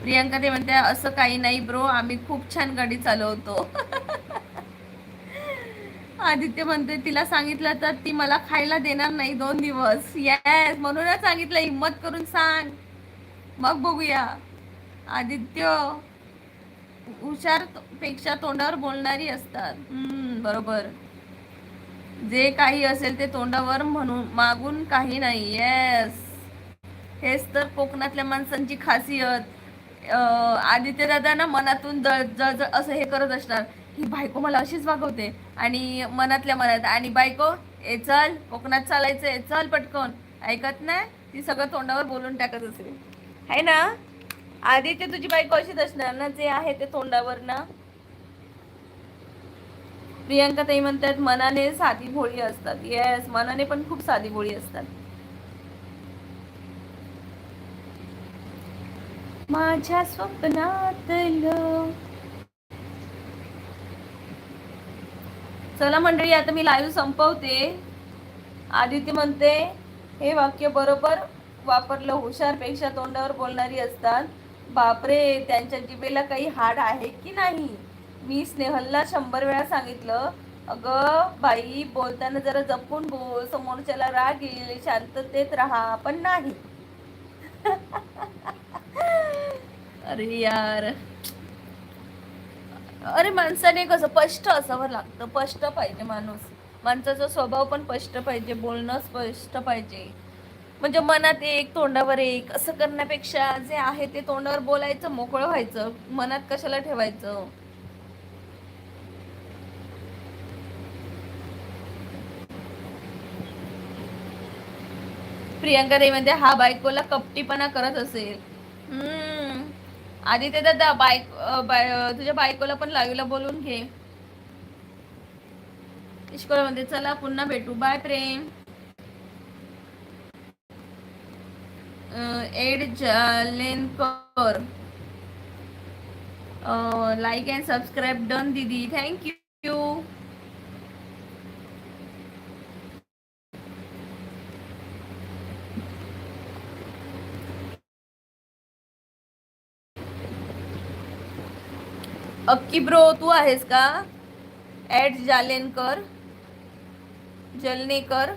प्रियांका ते म्हणते असं काही नाही ब्रो, आम्ही खूप छान गाडी चालवतो. आदित्य म्हणते तिला सांगितलं तर ती मला खायला देणार नाही 2 दिवस. येस, म्हणूनच सांगितलं हिम्मत करून सांग, मग बघूया. आदित्य, हुशार पेक्षा तोंडावर बोलणारी असतात. बरोबर, जे काही असेल ते तोंडावर म्हणून, मागून काही नाही. येस, हेच तर कोकणातल्या माणसांची खासियत. आदित्य दादा ना मनातून जळ असं हे करत असणार, ही बायको मला अशीच वागवते, आणि मनातल्या मनात, आणि बायको ए चल कोकणात चालायचंय चल पटकन, ऐकत नाही, ती सगळं तोंडावर बोलून टाकत असेल, आहे ना? आदित्य तुझी बायको अशीच असणार ना, जे आहे ते तोंडावर ना. प्रियांका ताई म्हणतात मनाने साधी भोळी असतात. येस, मनाने पण खूप साधी भोळी असतात. माझ्या स्वप्नातलं. चला मंडळी, आता मी लाईव्ह संपवते. आदित्य म्हणते हे वाक्य बरोबर वापरलं, हुशारपेक्षा तोंडावर बोलणारी असतात. बापरे, त्यांच्या जिभेला काही हाड आहे की नाही? मी स्नेहलला 100 वेळा सांगितलं, अगं बाई बोलताना जरा जपून बोल, समोरच्याला राग येईल, शांततेत राहा, पण नाही. अरे यार, अरे माणसाने कसं स्पष्ट असावं लागतं, स्पष्ट पाहिजे माणूस, माणसाचा स्वभाव पण स्पष्ट पाहिजे, बोलणं स्पष्ट पाहिजे. म्हणजे मनात एक तोंडावर एक असं करण्यापेक्षा जे आहे ते तोंडावर बोलायचं, मोकळं व्हायचं, मनात कशाला ठेवायचं. प्रियांका देवी म्हणते हा बायकोला कपटीपणा करत असेल. आधी ते दादा तुझ्या बायकोला पण लाईव्हला बोलून घे. इश्कोला म्हणते चला पुन्हा भेटू, बाय प्रेम. एड जालेनकर, लाईक अँड सबस्क्राईब डन दीदी, थँक यू. अक्की ब्रो तू आहेस का? Add जालेनकर, जलनेकर,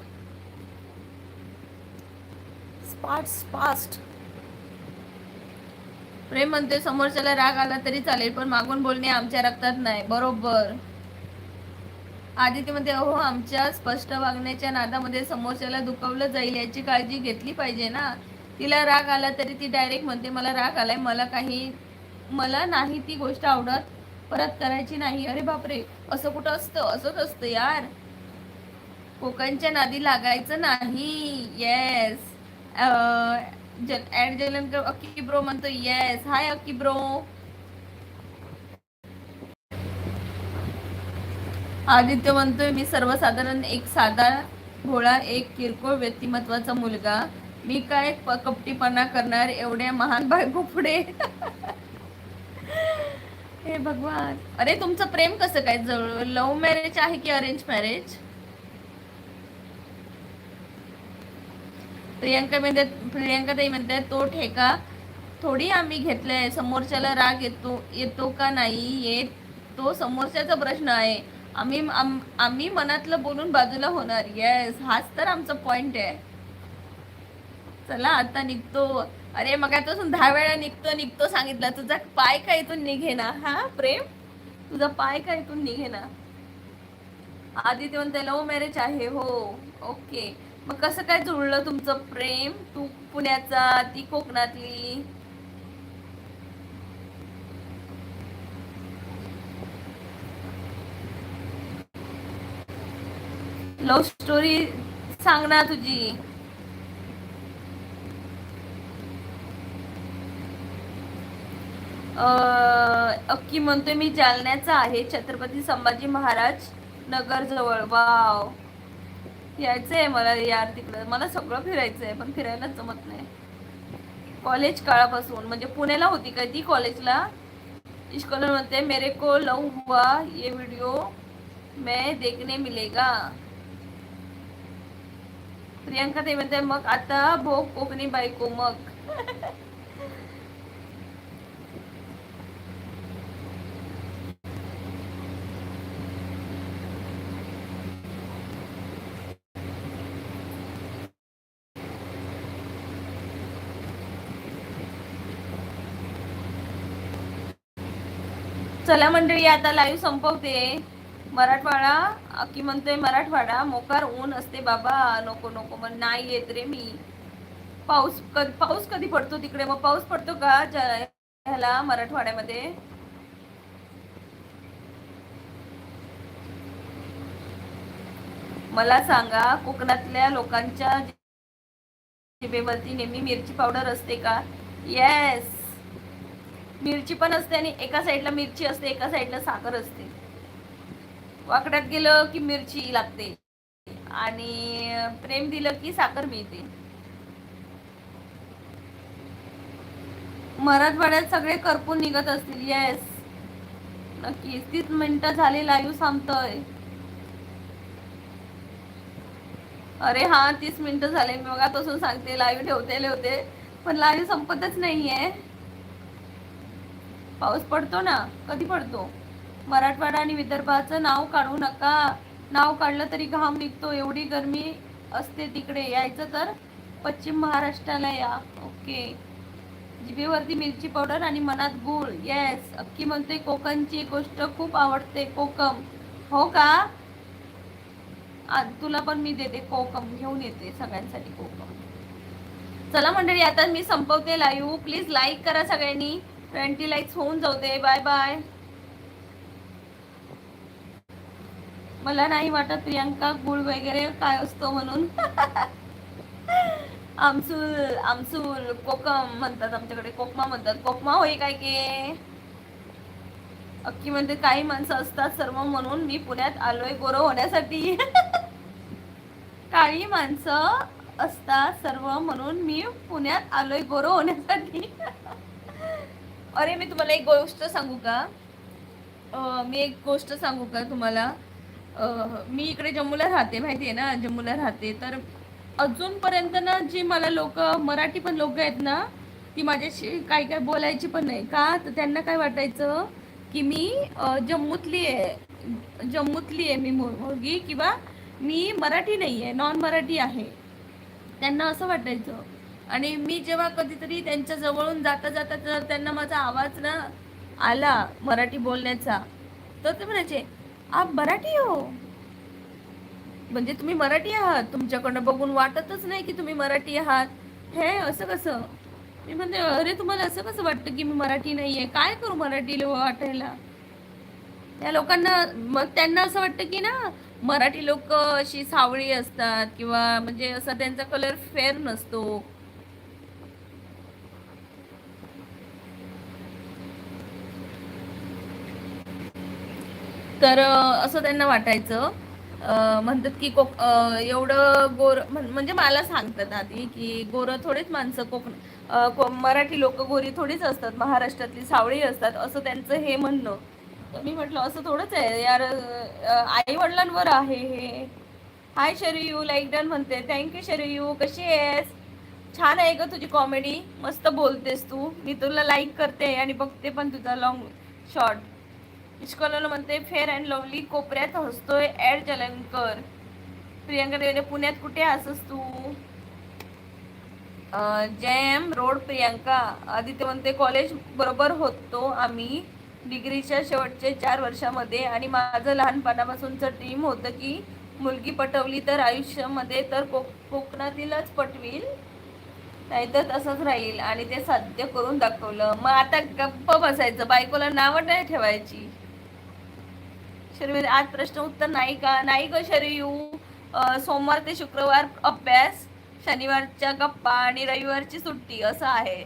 fast. प्रेम म्हणते समोरच्याला राग आला तरी चालेल पण मागून बोलणे आमच्या रक्तात नाही. बरोबर. आदित्य म्हणते अहो आमच्या स्पष्ट वागण्याच्या नादामध्ये समोरच्याला दुखावलं जाईल याची काळजी घेतली पाहिजे ना. तिला राग आला तरी ती डायरेक्ट म्हणते मला राग आलाय, मला नाही ती गोष्ट आवडत, परत करायची नाही. अरे बापरे, असं कुठं असतं? असंच असतं यार. कोकणच्या नादी लागायचं नाही. येस. ऍड जलनकर अक्की ब्रो म्हणतो येस. हाय अक्की ब्रो. आदित्य म्हणतोय मी सर्वसाधारण एक साधा भोळा एक किरकोळ व्यक्तिमत्वाचा मुलगा, मी काय कपटीपणा करणार एवढ्या महान बायको पुढे. हे भगवान. अरे तुमचं प्रेम कसं काय? लव्ह मॅरेज आहे की अरेंज मॅरेज? प्रियंका ताई म्हणते तो ठेका थोडी आम्ही घेतलाय. समोरच्याला राग येतो का नाही येत तो समोरच्याचा प्रश्न आहे. आम्ही मनातलं बोलून बाजूला होणार. येस, हाच तर आमचा पॉइंट आहे. चला आता निघतो. अरे मग आतापासून 10 वेळा निघतो सांगितलं. तुझा पाय काय इथून निघेना? हा प्रेम, तुझा पाय काय इथून निघेना? आदित्य म्हणते लव्ह मॅरेज आहे. हो ओके. मग कसं काय जुळलं तुमचं प्रेम? तू पुण्याचा, ती कोकणातली. लव्ह स्टोरी सांग ना तुझी. अक्की म्हणतोय मी जालन्याचा आहे, छत्रपती संभाजी महाराज नगर जवळ. वाव, यायचंय मला यार तिकडं. मला सगळं फिरायचंय पण फिरायला जमत नाही. कॉलेज काळापासून. म्हणजे पुण्याला होती काय ती कॉलेजला? इश्कॉलर म्हणते मेरे को लव हुआ ये वीडियो मैं देखने मिलेगा. प्रियंका ते म्हणते मग आता भोग कोकणी बायको मग. चला मंडळी आता लाईव्ह संपवते. मराठवाडा अक्की म्हणतोय मराठवाडा मोकार ऊन असते बाबा. नको नको मग नाही येत रे मी. पाऊस कधी पडतो तिकडे? मग पाऊस पडतो का ह्याला मराठवाड्यामध्ये? मला सांगा कोकणातल्या लोकांच्या जिभेवरती नेहमी मिरची पावडर असते का? येस, मिरची पण असते आणि एका साईडला मिरची असते, एका साईडला साखर असते. वाकड्यात गेलं की मिरची लागते आणि प्रेम दिलं की साखर मिळते. मराठवाड्यात सगळे करपून निघत असतील. येस नक्कीच. 30 मिनिटं झाली लाईव्ह संपतोय. अरे हा 30 मिनिटं झाले. मी बघा तसून सांगते लाईव्ह ठेवते पण लाईव्ह संपतच नाहीये. पाऊस पडतो ना. कधी पडतो? मराठवाडा आणि विदर्भाचं नाव काढू नका. नाव काढलं तरी घाम निघतो. एवढी गरमी असते तिकडे. यायचं तर पश्चिम महाराष्ट्राला या. ओके. जिभेवरती मिरची पावडर आणि मनात गुळ. येस. अक्की म्हणते कोकणची गोष्ट खूप आवडते. कोकम. हो का? तुला पण मी देते कोकम. घेऊन येते सगळ्यांसाठी कोकम. चला मंडळी आता मी संपवते लाईव्ह. प्लीज लाईक करा सगळ्यांनी. 20 लाईक्स होऊन जाऊ दे. Bye bye. मला नाही वाटत प्रियंका गुळ वगैरे काय असतो म्हणून. आमसूल कोकम म्हणतात आमच्याकडे. कोकमा म्हणतात. कोकमा होई काय के? अक्की म्हणते काही माणसं असतात सर्व म्हणून मी पुण्यात आलोय गोरं होण्यासाठी. काळी माणसं असतात सर्व, म्हणून मी पुण्यात आलोय गोरं होण्यासाठी. अरे मी तुम्हाला एक गोष्ट सांगू का? मी एक गोष्ट सांगू का तुम्हाला? मी इकडे जम्मूला राहते, माहिती आहे ना, जम्मूला राहते. तर अजूनपर्यंत ना जी मला लोक, मराठी पण लोक आहेत ना, ती माझ्याशी काय काय बोलायची पण नाही का. तर त्यांना काय वाटायचं की मी जम्मूतली आहे मी मुलगी, किंवा मी मराठी नाही आहे, नॉन मराठी आहे. त्यांना असं वाटायचं. आणि मी जेव्हा कधीतरी त्यांच्या जवळून जाता जाता जर त्यांना माझा आवाज ना आला मराठी बोलण्याचा, तर ते म्हणायचे, आप मराठी हो, म्हणजे तुम्ही मराठी आहात, तुमच्याकडनं बघून वाटतच नाही की तुम्ही मराठी आहात. हे असं कसं? मी म्हणते, अरे तुम्हाला असं कसं वाटतं की मी मराठी नाहीये? काय करू मराठी वाटायला? त्या लोकांना मग त्यांना असं वाटतं की ना मराठी लोक अशी सावळी असतात, किंवा म्हणजे असा त्यांचा कलर फेअर नसतो. तर असं त्यांना वाटायचं. म्हणतात की एवढं गोर म्हणजे मला सांगतात आधी की गोरं थोडीच माणसं मराठी लोक गोरी थोडीच असतात, महाराष्ट्रातली सावळी असतात, असं त्यांचं हे म्हणणं. तर मी म्हटलं असं थोडंच आहे यार, आई वडिलांवर आहे हे. हाय शरयू, लाईक डन म्हणते. थँक्यू शरयू, कशी आहेस? छान आहे ग तुझी कॉमेडी, मस्त बोलतेस तू. मी तुला लाईक करते आणि बघते पण तुझा लॉंग शॉर्ट. इश्कॉलला म्हणते फेअर अँड लवली कोपऱ्यात हसतोय ऍड जलनकर. प्रियंका देवने पुण्यात कुठे असस तू? जयम रोड प्रियंका. आदित्य म्हणते कॉलेज बरोबर होतो आम्ही डिग्रीच्या शेवटचे 4 वर्षामध्ये, आणि माझं लहानपणापासूनचं ड्रीम होतं की मुलगी पटवली तर आयुष्यामध्ये तर कोकणातीलच पटवील, नाहीतर तसंच राहील, आणि ते साध्य करून दाखवलं. मग आता गप्प बसायचं, बायकोला नावं नाही ठेवायची. शरीर आज प्रश्न उत्तर नाही का? नाही ग शरीयू. सोमवार ते शुक्रवार अभ्यास, शनिवारच्या गप्पा आणि रविवारची सुट्टी, असं आहे.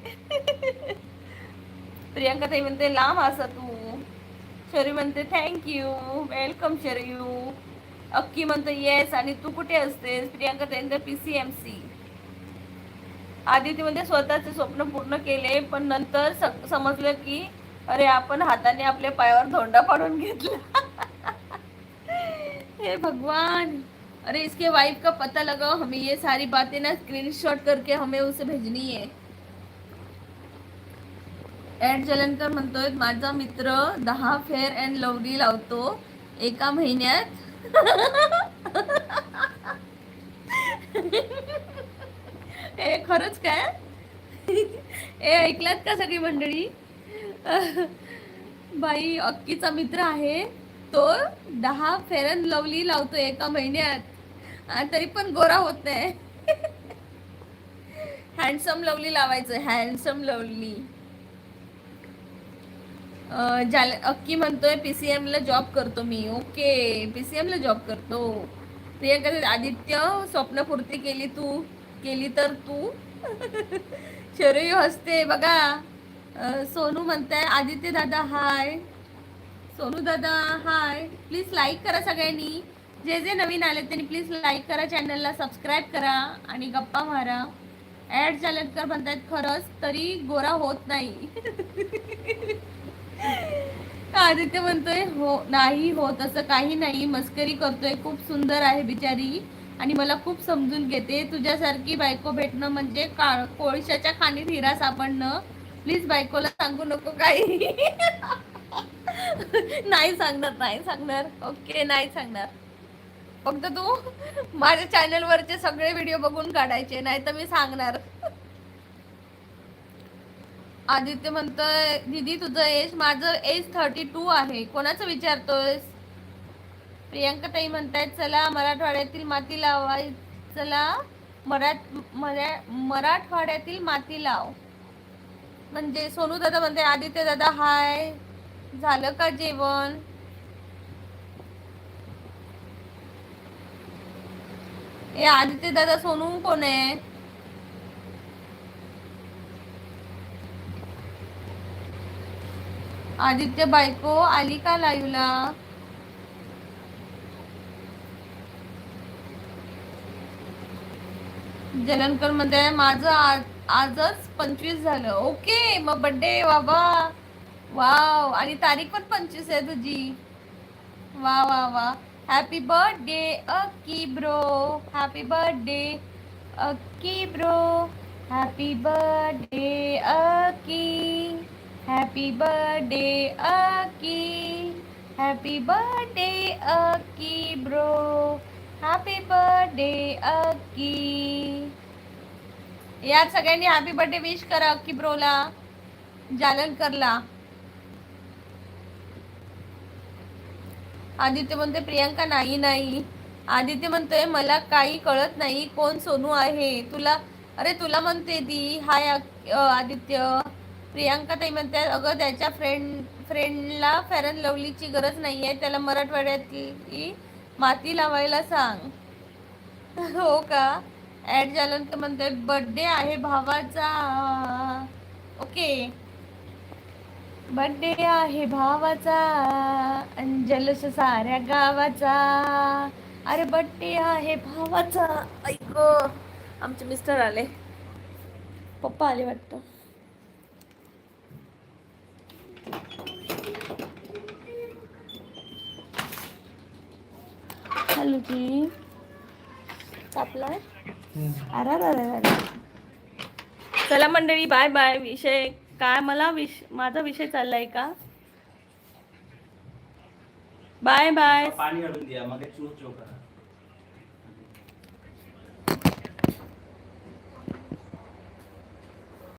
प्रियंका ताई म्हणते लांब असा तू. शरीर म्हणते थँक्यू, वेलकम शरीयू. अक्की म्हणते येस, आणि तू कुठे असतेस? प्रियंका ताई PCMC. आदिती म्हणजे स्वतःचे स्वप्न पूर्ण केले, पण नंतर समजलं की अरे आपण हाताने आपल्या पायावर धोंडा पाडून घेतला. हे भगवान. अरे इसके वाइफ का पता लगाओ, हमें ये सारी बातें ना स्क्रीनशॉट करके हमें उसे भेजनी है. ऍड जलनकर म्हणतोय माझा मित्र 10 फेअर अँड लवली लावतो एका महिन्यात. हे खरंच काय? हे ऐकलात का सगळी मंडळी? बाई अक्कीचा मित्र आहे, तो 10 फेअर अँड लवली लावतो एका महिन्यात, तरी पण गोरा होत नाही. हँडसम लवली लावायचं, हँडसम लवली. अक्की म्हणतोय PCM ला जॉब करतो मी. ओके, PCM ला जॉब करतो. प्रियंका आदित्य स्वप्नपूर्ती केली तर तू. शरयू हसते बघा. सोनू म्हणताय आदित्य दादा हाय. सोनू दादा हाय. प्लीज लाईक करा सगळ्यांनी, जे जे नवीन आले त्यांनी प्लीज लाईक करा, चॅनलला सबस्क्राईब करा आणि गप्पा मारा. ऍड जालनकर म्हणतायत खरंच तरी गोरा होत नाही. आदित्य म्हणतोय हो नाही होत, असं काही नाही, मस्करी करतोय, खूप सुंदर आहे बिचारी आणि मला खूप समजून घेते. तुझ्यासारखी बायको भेटणं म्हणजे कोळशाच्या खाणीत हिरा सापडणं. प्लीज बायकोला सांगू नको काही. नाही सांगणार, नाही सांगणार. ओके, नाही सांगणार. फक्त तू माझ्या चॅनलवरचे सगळे व्हिडिओ बघून काढायचे, नाही तर मी सांगणार. आदित्य म्हणतोय दीदी तुझं एज, माझं एज 32 आहे. कोणाचं विचारतोय? प्रियंका ताई म्हणतायत चला मराठवाड्यातील माती लावाय, चला मराठवाड्यातील माती लाव. म्हणजे सोनू दादा म्हणते आदित्य दादा हाय, झालं का जेवण? ए आदित्य दादा, सोनू कोण आहे? आदित्य बायको आली का लाईव्हला? जलनकर मध्ये माझं आजच 25 झालं. ओके, मग बर्थडे बाबा. वाव, आणि तारीख पण 25 आहे तुझी. वा वा वा. हॅपी बर्थडे अक्की ब्रो. हॅपी बर्थडे अक्की ब्रो. हॅपी बर्थडे अक्की. हॅपी बर्थडे अक्की. हॅपी बर्थडे अक्की ब्रो. हॅपी बर्थडे अक्की. यार सगळ्यांनी हॅपी बर्थडे विश करा अक्की ब्रोला, जालनकरला. आदित्य म्हणते प्रियांका नाही नाही. आदित्य म्हणतोय मला काही कळत नाही कोण सोनू आहे तुला. अरे तुला म्हणते ती हाय आदित्य. प्रियांका ताई म्हणते अगं त्याच्या फ्रेंडला फेअर अँड लवलीची गरज नाही आहे, त्याला मराठवाड्यातली माती लावायला सांग. हो का. ॲड जालनकर म्हणतोय बर्थडे आहे भावाचा. ओके, बर्थडे आहे भावाचा अंजलस साऱ्या गावाचा. अरे बर्थडे आहे भावाचा. ऐक, आमचे मिस्टर आले, पप्पा आले वाटतं. हॅलो जी, तापलाय. अरे चला मंडळी, बाय बाय. विषय काय, मला माझा विषय चाललाय का. Bye bye. पाणी घालून द्या मग चूर चोका.